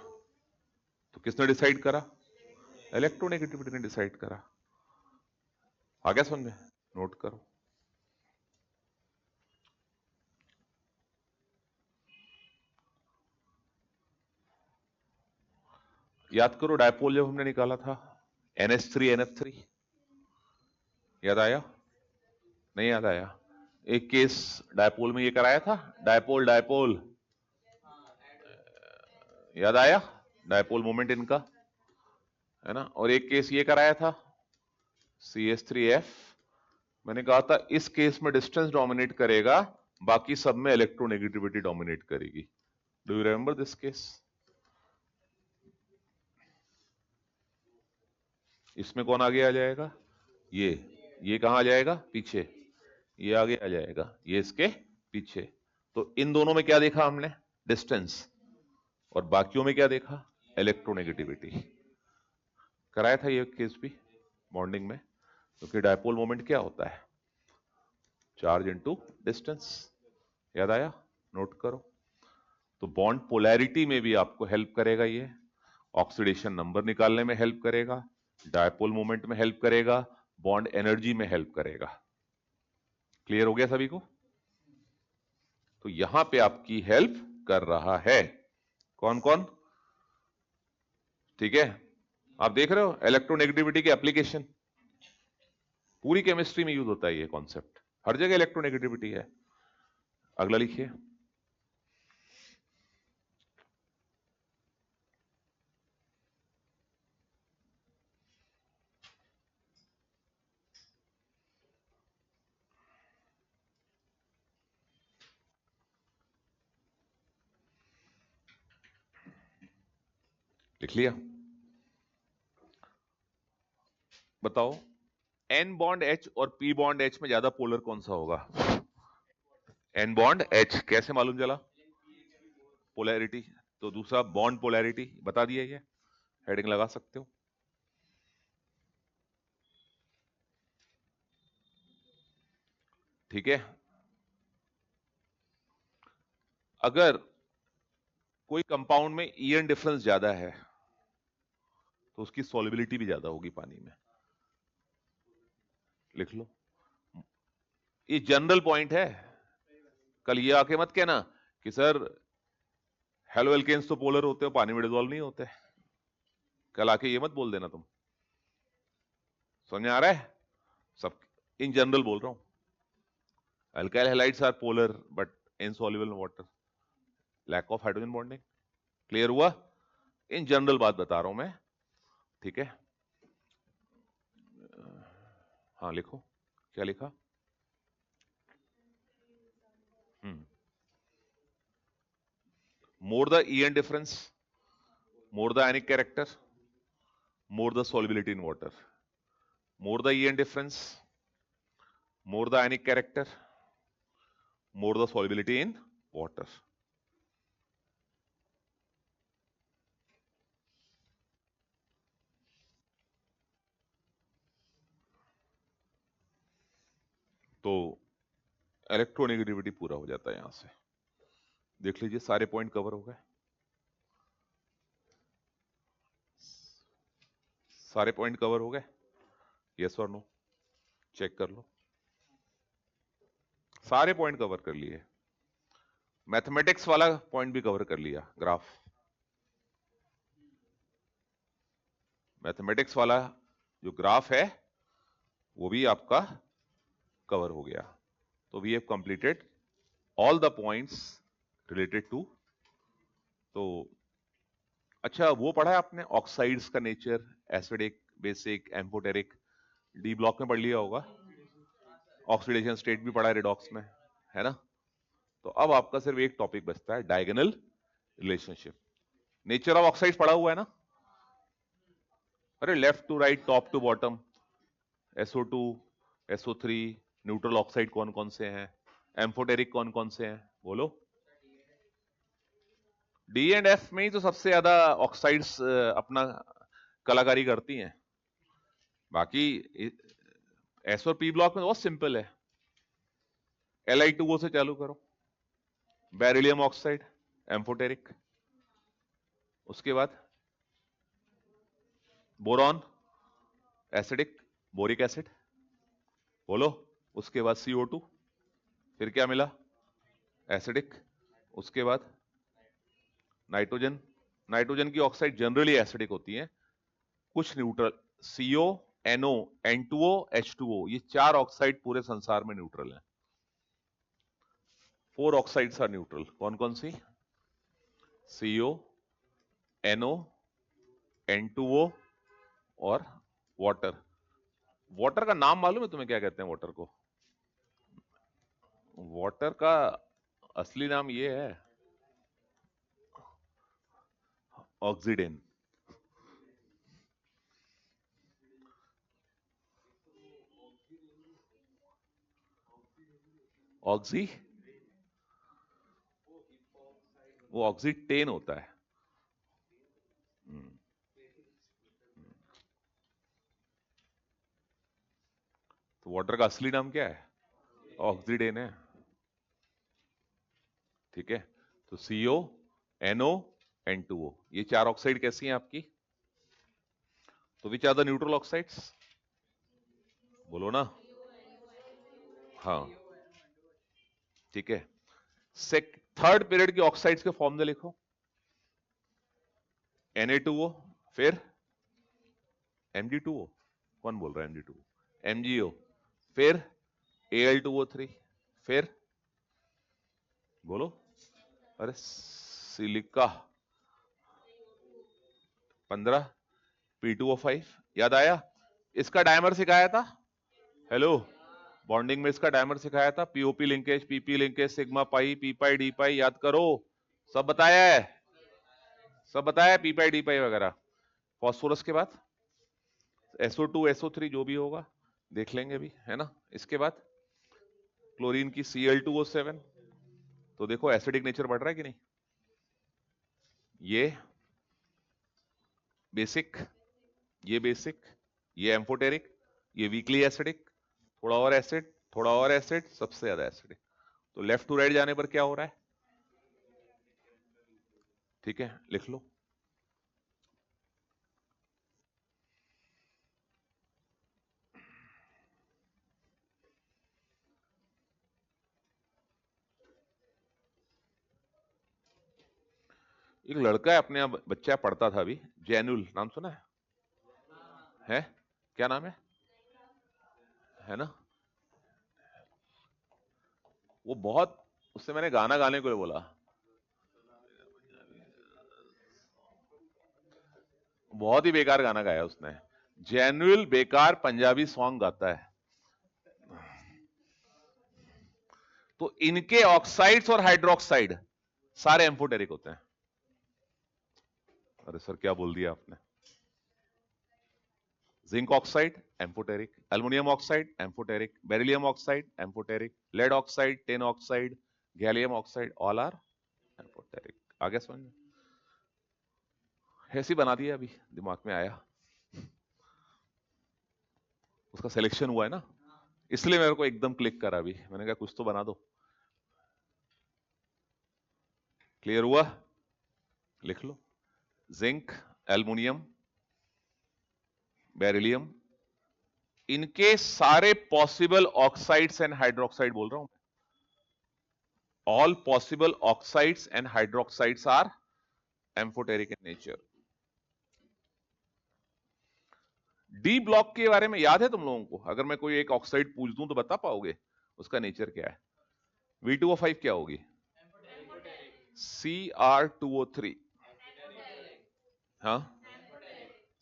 [SPEAKER 1] तो किसने डिसाइड करा? इलेक्ट्रोनेगेटिविटी ने डिसाइड करा। आ गया समझ में? नोट करो। याद करो, डायपोल जब हमने निकाला था, NH3 NF3, याद आया? नहीं याद आया? एक केस डायपोल में ये कराया था, डायपोल डायपोल, याद आया? डायपोल मोमेंट इनका, है ना। और एक केस ये कराया था, CH3F। मैंने कहा था इस केस में डिस्टेंस डोमिनेट करेगा, बाकी सब में इलेक्ट्रोनेगेटिविटी डोमिनेट करेगी। Do you remember this case? इसमें कौन आगे आ जाएगा? ये कहां आ जाएगा? पीछे। ये आगे आ जाएगा, ये इसके पीछे। तो इन दोनों में क्या देखा हमने? डिस्टेंस, और बाकियों में क्या देखा, इलेक्ट्रोनेगेटिविटी। कराया था ये केस भी बॉन्डिंग में, क्योंकि डायपोल मोमेंट क्या होता है, चार्ज इनटू डिस्टेंस। याद आया, नोट करो। तो बॉन्ड पोलैरिटी में भी आपको हेल्प करेगा ये, ऑक्सीडेशन नंबर निकालने में हेल्प करेगा, डायपोल मोमेंट में हेल्प करेगा, बॉन्ड एनर्जी में हेल्प करेगा। क्लियर हो गया सभी को? तो यहां पे आपकी हेल्प कर रहा है कौन कौन? ठीक है, आप देख रहे हो इलेक्ट्रोनेगेटिविटी की एप्लीकेशन पूरी केमिस्ट्री में यूज होता है, ये कॉन्सेप्ट हर जगह इलेक्ट्रोनेगेटिविटी है। अगला लिखिए। लिख लिया? बताओ एन बॉन्ड एच और पी बॉन्ड एच में ज्यादा पोलर कौन सा होगा? एन बॉन्ड एच, कैसे मालूम चला? पोलैरिटी। तो दूसरा बॉन्ड पोलैरिटी बता दिया, ये हेडिंग लगा सकते हो। ठीक है, अगर कोई कंपाउंड में ईएन डिफरेंस ज्यादा है तो उसकी सॉल्युबिलिटी भी ज्यादा होगी पानी में। लिख लो, ये जनरल पॉइंट है। कल ये आके मत कहना कि सर हेलो एल्केन्स तो पोलर होते हो, पानी में डिसॉल्व नहीं होते। कल आके ये मत बोल देना तुम। समझ में आ रहा है? सब इन जनरल बोल रहा हूं। Alkyl halides are polar but insoluble in water, lack of hydrogen bonding. Clear हुआ? इन जनरल बात बता रहा हूं मैं। ठीक है, हाँ लिखो, क्या लिखा? more the EN difference, more the ionic character, more the solubility in water. More the EN difference, more the ionic character, more the solubility in water. तो इलेक्ट्रोनेगेटिविटी पूरा हो जाता है यहां से। देख लीजिए सारे पॉइंट कवर हो गए, सारे पॉइंट कवर हो गए, यस और नो? चेक कर लो, सारे पॉइंट कवर कर लिए। मैथमेटिक्स वाला पॉइंट भी कवर कर लिया, ग्राफ। मैथमेटिक्स वाला जो ग्राफ है वो भी आपका कवर हो गया। तो we have completed all the points related to. तो अच्छा, वो पढ़ा है आपने ऑक्साइड्स का nature, acidic, basic, amphoteric, D block में पढ़ लिया होगा। ऑक्सीडेशन स्टेट भी पढ़ा है रिडॉक्स में, है ना? तो अब आपका सिर्फ एक टॉपिक बचता है, diagonal relationship. Nature of oxides पढ़ा हुआ है ना? अरे left to right, top to bottom, SO2, SO3, neutral oxide कौन कौन से हैं, एम्फोटेरिक कौन कौन से हैं, बोलो। डी एंड एफ में ही तो सबसे ज्यादा ऑक्साइड्स अपना कलाकारी करती हैं। बाकी एस और पी ब्लॉक में बहुत सिंपल है। Li2O से चालू करो, बेरिलियम ऑक्साइड, एम्फोटेरिक। उसके बाद बोरॉन, एसिडिक, बोरिक एसिड, बोलो। उसके बाद CO2, फिर क्या मिला? एसिडिक। उसके बाद नाइट्रोजन। नाइट्रोजन की ऑक्साइड जनरली एसिडिक होती है, कुछ neutral, CO, NO, N2O, H2O, ये चार ऑक्साइड पूरे संसार में न्यूट्रल हैं। 4 ऑक्साइड्स आर न्यूट्रल, कौन कौन सी? CO, NO, N2O और वाटर। वाटर का नाम मालूम है तुम्हें, क्या कहते हैं वाटर को? वाटर का असली नाम ये है, ऑक्सीडेन। ऑक्सी वो ऑक्सीटेन होता है। तो वाटर का असली नाम क्या है? ऑक्सीडेन है। ठीक है, तो CO, NO, N2O, ये 4 ऑक्साइड कैसी हैं आपकी? तो which are the neutral oxides? बोलो ना। हाँ, ठीक है। थर्ड पीरियड की ऑक्साइड्स के फॉर्मूले लिखो। Na2O, फिर Mg2O, कौन बोल रहा है Mg2O? MgO, फिर Al2O3, फिर बोलो। अरे सिलिका 15, P2O5, याद आया? इसका डायमर सिखाया था। हेलो, बॉन्डिंग में इसका डायमर सिखाया था। POP linkage, PP linkage, sigma pi, p pi d pi, याद करो। सब बताया है, सब बताया है, पी पाई डी पाई वगैरह। फास्फोरस के बाद SO2 SO3 जो भी होगा देख लेंगे अभी, है ना। इसके बाद क्लोरीन की Cl2O7। तो देखो एसिडिक नेचर बढ़ रहा है कि नहीं? ये बेसिक, ये बेसिक, ये एम्फोटेरिक, ये वीकली एसिडिक, थोड़ा और एसिड, थोड़ा और एसिड, सबसे ज्यादा एसिडिक। तो लेफ्ट टू राइट जाने पर क्या हो रहा है? ठीक है, लिख लो। एक लड़का है अपने यहाँ, बच्चा पढ़ता था अभी, जैनुल, नाम सुना है? क्या नाम है ना? वो बहुत, उससे मैंने गाना गाने को ही बोला, बहुत ही बेकार गाना गाया उसने। जैनुअल बेकार पंजाबी सॉन्ग गाता है। तो इनके ऑक्साइड्स और हाइड्रोक्साइड सारे एम्फोटेरिक होते हैं। अरे सर क्या बोल दिया आपने? Zinc oxide amphoteric, aluminium oxide amphoteric, beryllium oxide amphoteric, lead oxide, tin oxide, gallium oxide, all are amphoteric. आगे समझ में? ऐसी बना दिया, अभी दिमाग में आया, उसका सिलेक्शन हुआ है ना, इसलिए मेरे को एकदम क्लिक करा। अभी मैंने कहा कुछ तो बना दो। क्लियर हुआ? लिख लो। जिंक, एल्युमिनियम, बेरिलियम, इनके सारे पॉसिबल ऑक्साइड्स एंड हाइड्रोक्साइड बोल रहा हूं, all possible oxides and hydroxides are amphoteric in nature. D block के बारे में याद है तुम लोगों को? अगर मैं कोई एक ऑक्साइड पूछ दूं तो बता पाओगे उसका नेचर क्या है? V2O5 क्या होगी? Cr2O3। हाँ,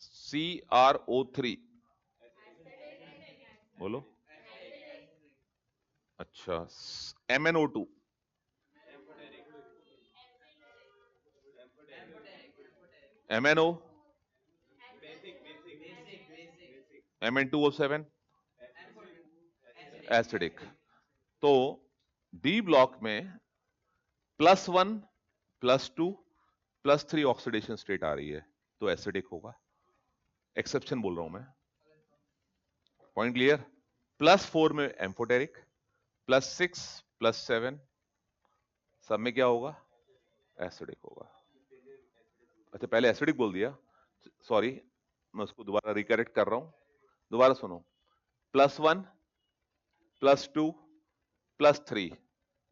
[SPEAKER 1] CrO3, बोलो। अच्छा, MnO2, MnO, Mn2O7 एसिडिक। तो डी ब्लॉक में +1, +2, +3 ऑक्सीडेशन स्टेट आ रही है, तो एसिडिक होगा। एक्सेप्शन बोल रहा हूं मैं, पॉइंट क्लियर? +4 में एम्फोटेरिक, +6, +7 सब में क्या होगा? एसिडिक होगा। अच्छा, पहले एसिडिक बोल दिया, सॉरी, मैं उसको दोबारा रिकरेक्ट कर रहा हूं। दोबारा सुनो। +1, +2, +3,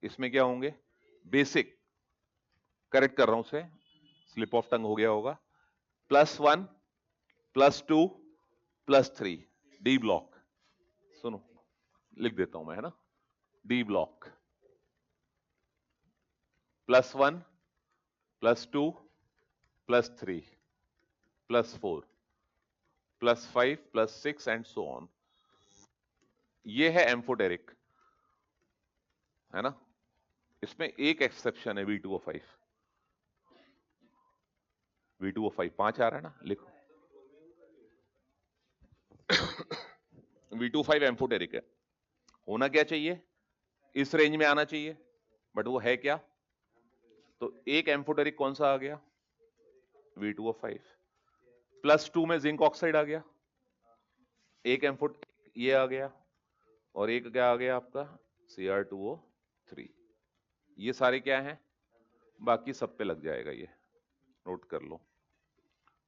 [SPEAKER 1] इसमें क्या होंगे? बेसिक। करेक्ट कर रहा हूं उसे, स्लिप ऑफ टंग हो गया होगा। +1, +2, +3, डी ब्लॉक। सुनो, लिख देता हूं मैं, है ना। D block +1, +2, +3, +4, +5, +6 and so on. ये है एम्फोटेरिक, है ना। इसमें एक एक्सेप्शन है, V2O5। V2O5 5 आ रहा है ना, लिखो। V2O5 एम्फोटेरिक है। होना क्या चाहिए? इस रेंज में आना चाहिए, बट वो है क्या? तो एक एम्फोटेरिक कौन सा आ गया, V2O5, +2 में जिंक ऑक्साइड आ गया, एक एम्फोट ये आ गया, और एक क्या आ गया आपका Cr2O3। ये सारे क्या हैं, बाकी सब पे लग जाएगा, ये नोट कर लो।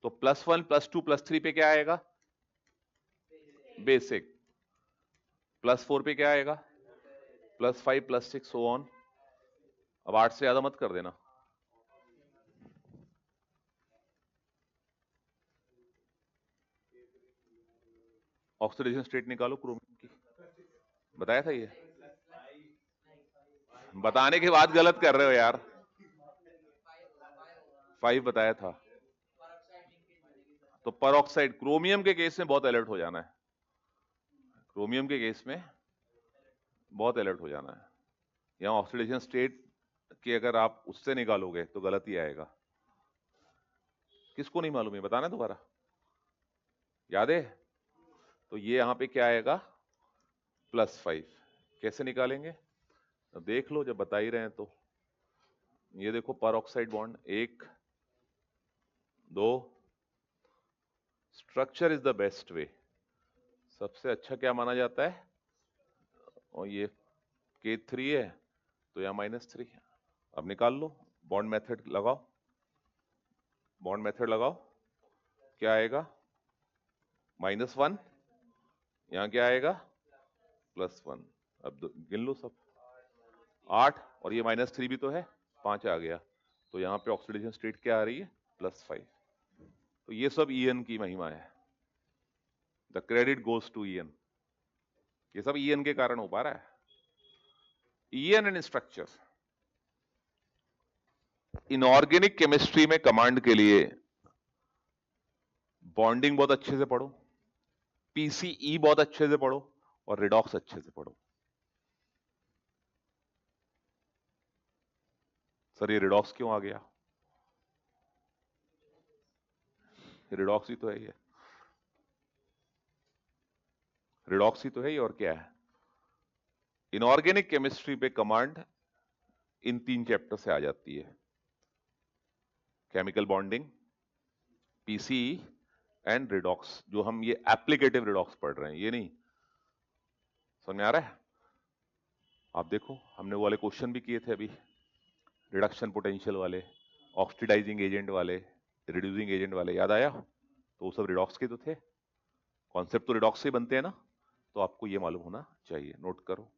[SPEAKER 1] तो +1 +2 +3 पे क्या आएगा, बेसिक। +4 पे क्या आएगा, +5 +6 सो ऑन। अब 8 से ज्यादा मत कर देना। ऑक्सीडेशन स्टेट निकालो क्रोमियम की, बताया था ये, बताने के बाद गलत कर रहे हो यार। 5 बताया था। तो पर ऑक्साइड, क्रोमियम के केस में बहुत अलर्ट हो जाना है, क्रोमियम के केस में बहुत अलर्ट हो जाना है। यहां ऑक्सीडेशन स्टेट की अगर आप उससे निकालोगे तो गलत ही आएगा। किसको नहीं मालूम है, बताना दोबारा, याद है? तो ये यहां पे क्या आएगा, +5। कैसे निकालेंगे, तो देख लो, जब बता ही रहे हैं तो। ये देखो पर oxide bond 1 2, structure is the best way, सबसे अच्छा क्या माना जाता है, और ये K3 है तो यहाँ -3। अब निकाल लो, बॉन्ड मेथड लगाओ, बॉन्ड मेथड लगाओ, क्या आएगा, -1, यहाँ क्या आएगा, +1। अब गिन लो सब, 8, और ये -3 भी तो है, 5 आ गया। तो यहाँ पे ऑक्सीडेशन स्टेट क्या आ रही है, +5। तो ये सब ईएन की महिमा है, the credit goes to EN. ये सब ईएन के कारण हो पा रहा है, EN and structure. Inorganic chemistry में कमांड के लिए बॉन्डिंग बहुत अच्छे से पढ़ो, पीसीई बहुत अच्छे से पढ़ो, और रिडॉक्स अच्छे से पढ़ो। सर ये रिडॉक्स क्यों आ गया, रिडॉक्स ही तो है ये, रिडॉक्स ही तो है ये, और क्या है। इनऑर्गेनिक केमिस्ट्री पे कमांड इन 3 चैप्टर से आ जाती है, chemical bonding, PCE and redox. जो हम ये एप्लीकेटिव रिडॉक्स पढ़ रहे हैं, ये नहीं, समझ में आ रहा है? आप देखो, हमने वो वाले क्वेश्चन भी किए थे अभी, रिडक्शन पोटेंशियल वाले, ऑक्सीडाइजिंग एजेंट वाले, रिड्यूसिंग एजेंट वाले, याद आया? तो वो सब रिडॉक्स के तो थे, कॉन्सेप्ट तो रिडॉक्स से बनते हैं ना, तो आपको ये मालूम होना चाहिए, नोट करो।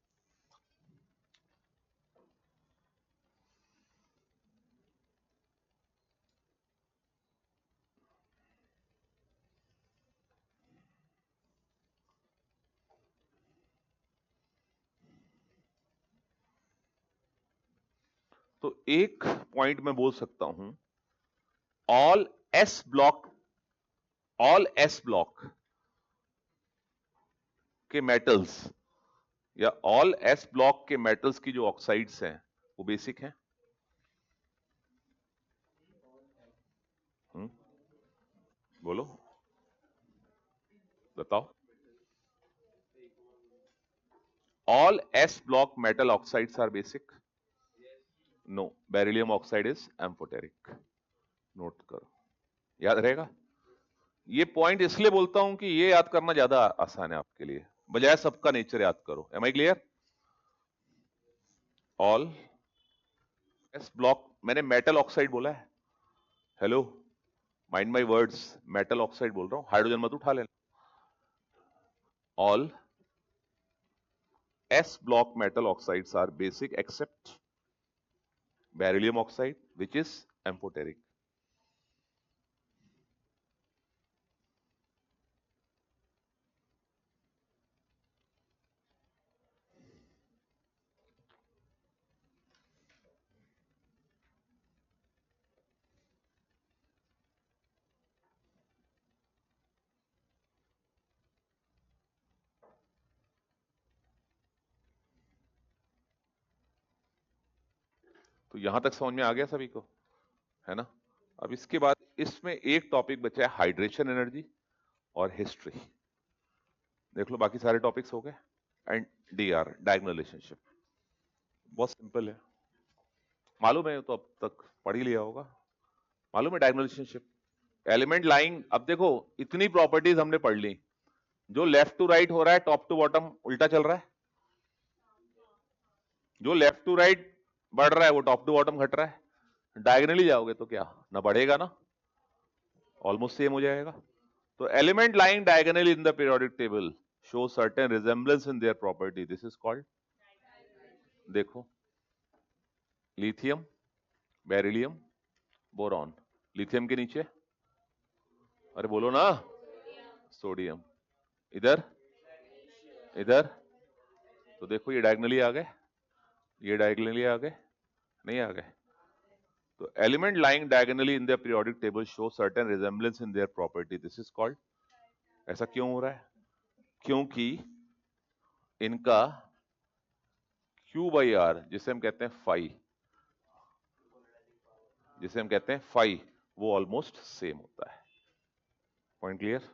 [SPEAKER 1] तो एक पॉइंट मैं बोल सकता हूं, all S block, all S block के मेटल्स, या ऑल एस ब्लॉक के मेटल्स की जो ऑक्साइड्स हैं वो बेसिक हैं। बोलो, बताओ। All S block metal oxides are basic, no, beryllium oxide is amphoteric. Note करो, याद रहेगा। ये पॉइंट इसलिए बोलता हूं कि ये याद करना ज्यादा आसान है आपके लिए, बजाय सबका नेचर याद करो। Am I clear? All S block, मैंने मेटल ऑक्साइड बोला है, hello, mind my words, metal oxide बोल रहा हूं, हाइड्रोजन मत उठा लेना। All S block metal oxides are basic except beryllium oxide, which is amphoteric. तो यहां तक समझ में आ गया सभी को, है ना? अब इसके बाद इसमें एक टॉपिक बचा है, हाइड्रेशन एनर्जी और हिस्ट्री। देख लो, बाकी सारे टॉपिक्स हो गए। एंड डीआर, डायगोनल रिलेशनशिप, बहुत सिंपल है। मालूम है, तो अब तक पढ़ ही लिया होगा, मालूम है डायगोनल रिलेशनशिप। एलिमेंट लाइंग, अब देखो इतनी प्रॉपर्टीज हमने पढ़ ली, जो लेफ्ट टू राइट हो रहा है टॉप टू बॉटम उल्टा चल रहा है, जो लेफ्ट टू राइट बढ़ रहा है वो टॉप टू बॉटम घट रहा है। डायगोनली जाओगे तो क्या ना बढ़ेगा ना ऑलमोस्ट सेम हो जाएगा। तो element lying diagonally in the periodic table show certain resemblance in their property, this is called, देखो लिथियम, बेरिलियम, बोरॉन, लिथियम के नीचे अरे बोलो ना सोडियम, इधर इधर, तो देखो ये डायगोनली आ गए, ये डायगोनली आ गए, नहीं आ गए। तो element lying diagonally in the periodic table show certain resemblance in their property, this is called. ऐसा क्यों हो रहा है? क्योंकि इनका Q बाई आर, जिसे हम कहते हैं फाई, जिसे हम कहते हैं फाई, वो ऑलमोस्ट सेम होता है। Point clear?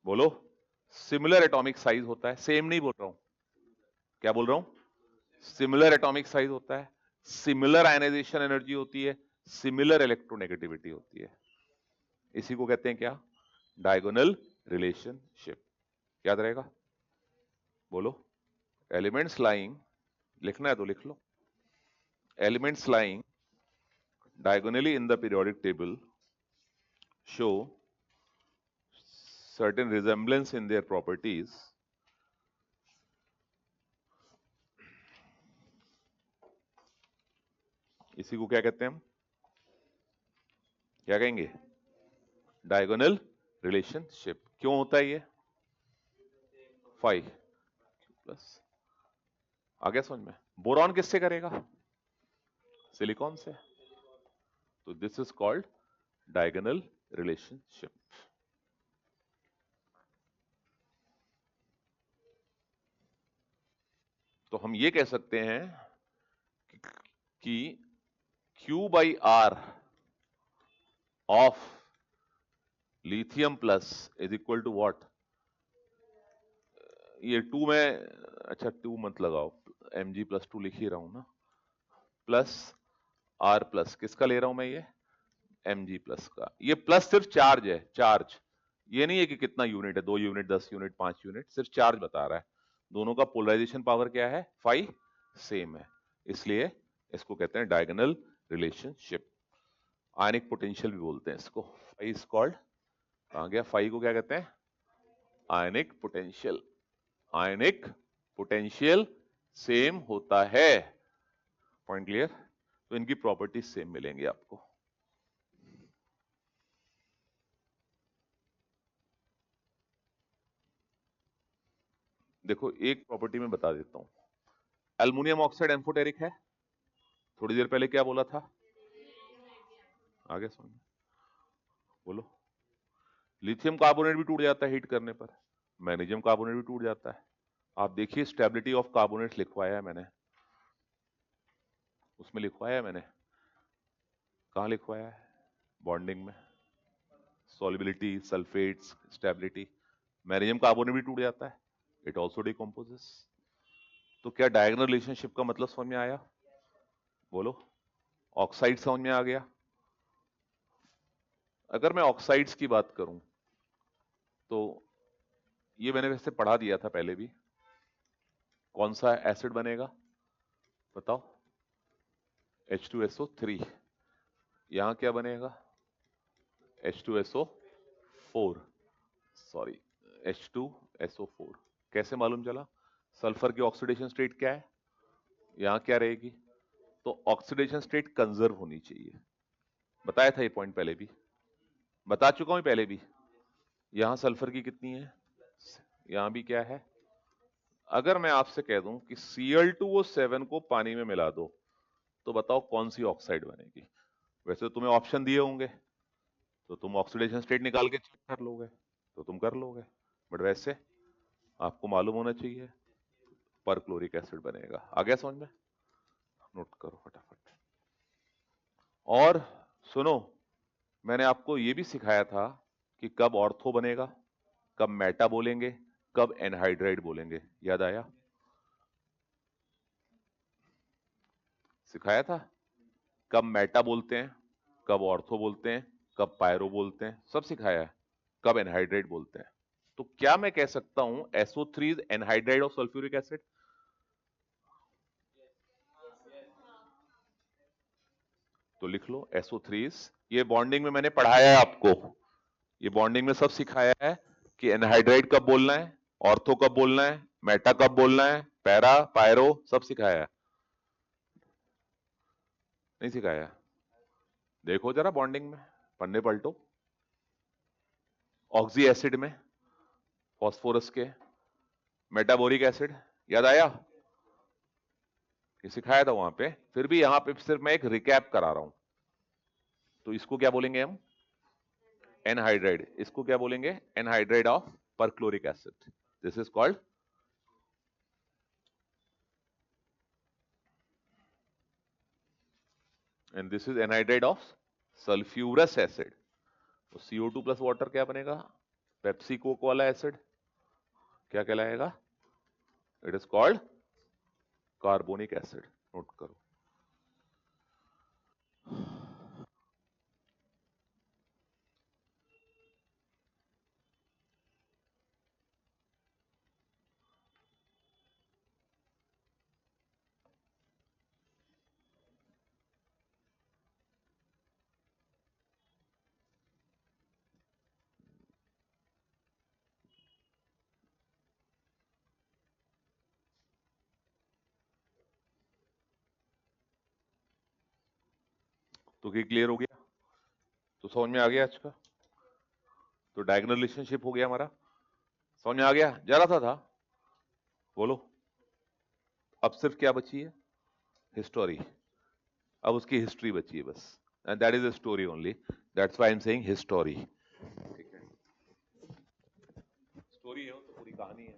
[SPEAKER 1] बोलो, सिमिलर एटॉमिक साइज होता है, सेम नहीं बोल रहा हूं, क्या बोल रहा हूं? सिमिलर एटॉमिक साइज होता है, सिमिलर आयनाइजेशन एनर्जी होती है, सिमिलर इलेक्ट्रोनेगेटिविटी होती है। इसी को कहते हैं क्या? Diagonal relationship. याद रहेगा? बोलो, एलिमेंट्स लाइंग, लिखना है तो लिख लो, elements lying diagonally in the periodic table show certain resemblance in their properties इसी को क्या कहते हैं हम? क्या कहेंगे? Diagonal relationship. क्यों होता है ये? फाइव प्लस, आ गया समझ में? बोरॉन किससे करेगा? सिलिकॉन से। तो this is called diagonal relationship. तो हम ये कह सकते हैं कि Q by R of lithium plus is equal to what? ये टू में, अच्छा टू मत लगाओ, Mg प्लस टू लिख ही रहा हूं ना, प्लस आर प्लस, किसका ले रहा हूं मैं ये? Mg प्लस का। ये प्लस सिर्फ चार्ज है, चार्ज, ये नहीं है कि कितना यूनिट है, 2 यूनिट, 10 यूनिट, 5 यूनिट, सिर्फ चार्ज बता रहा है। दोनों का पोलराइजेशन पावर क्या है? फाई सेम है, इसलिए इसको कहते हैं डायगोनल रिलेशनशिप। आयनिक पोटेंशियल भी बोलते हैं इसको, फाई इज कॉल्ड, कहां गया फाई को क्या कहते हैं? आयनिक पोटेंशियल। आयनिक पोटेंशियल सेम होता है। Point clear? तो इनकी प्रॉपर्टीज सेम मिलेंगी आपको। देखो एक प्रॉपर्टी मैं बता देता हूं, एल्युमिनियम ऑक्साइड एम्फोटेरिक है, थोड़ी देर पहले क्या बोला था? आगे समझ में? बोलो, लिथियम कार्बोनेट भी टूट जाता है हीट करने पर, मैग्नीशियम कार्बोनेट भी टूट जाता है। आप देखिए स्टेबिलिटी ऑफ कार्बोनेट लिखवाया है मैंने, उसमें लिखवाया है मैंने, कहां लिखवाया है? बॉन्डिंग में, solubility, sulphates, stability. Magnesium carbonate भी टूट जाता है, इट ऑल्सो डिकम्पोजेस। तो क्या डायगोनल रिलेशनशिप का मतलब समझ में आया? बोलो, ऑक्साइड समझ में आ गया? अगर मैं ऑक्साइड्स की बात करूं तो ये मैंने वैसे पढ़ा दिया था पहले भी, कौन सा एसिड बनेगा बताओ? H2SO3। यहां क्या बनेगा? H2SO4, sorry H2SO4। कैसे मालूम चला? सल्फर की ऑक्सीडेशन स्टेट क्या है, यहां क्या रहेगी? तो ऑक्सीडेशन स्टेट कंजर्व होनी चाहिए, बताया था ये पॉइंट पहले भी, बता चुका हूं पहले भी। यहां सल्फर की कितनी है, यहां भी क्या है? अगर मैं आपसे कह दूं कि Cl2O7 को पानी में मिला दो तो बताओ कौन सी ऑक्साइड बनेगी? वैसे तो तुम्हें ऑप्शन दिए होंगे तो तुम ऑक्सीडेशन स्टेट निकाल के चेक कर लोगे, तो तुम कर लोगे, बट वैसे आपको मालूम होना चाहिए पर क्लोरिक एसिड बनेगा। आ गया समझ में? नोट करो फटाफट। और सुनो, मैंने आपको यह भी सिखाया था कि कब ऑर्थो बनेगा, कब मेटा बोलेंगे, कब एनहाइड्राइड बोलेंगे, याद आया? सिखाया था। कब मेटा बोलते हैं, कब ऑर्थो बोलते हैं, कब पायरो बोलते हैं, सब सिखाया है। कब एनहाइड्राइड बोलते हैं। तो क्या मैं कह सकता हूं SO3 is anhydride of sulphuric acid? तो लिख लो SO3 ये बॉन्डिंग में मैंने पढ़ाया है आपको, ये बॉन्डिंग में सब सिखाया है कि एनहाइड्राइड कब बोलना है, ऑर्थो कब बोलना है, मेटा कब बोलना है, पैरा पायरो सब सिखाया है। नहीं सिखाया? देखो जरा बॉन्डिंग में, पन्ने पलटो। ऑक्सी एसिड में फास्फोरस के मेटाबोरिक एसिड, याद आया? ये सिखाया था वहां पे, फिर भी यहां पे सिर्फ मैं एक रिकैप करा रहा हूं। तो इसको क्या बोलेंगे हम? एनहाइड्राइड। इसको क्या बोलेंगे? Anhydride of perchloric acid. This is called, and this is anhydride of sulphurous acid. तो CO2 प्लस वाटर क्या बनेगा? पेप्सी कोक वाला एसिड क्या कहलाएगा? It is called carbonic acid. Note करो। तो क्या क्लियर हो गया? तो समझ में आ गया आज का? तो डायगोनल रिलेशनशिप हो गया हमारा, समझ में आ गया? जरा सा था, बोलो। अब सिर्फ क्या बची है? हिस्टोरी। अब उसकी हिस्ट्री बची है बस, and that is a story only. That's why I am saying history. ठीक है, स्टोरी है तो पूरी कहानी है,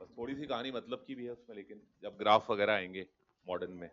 [SPEAKER 1] बस थोड़ी सी कहानी मतलब की भी है उसमें, लेकिन जब ग्राफ वगैरह आएंगे मॉडर्न में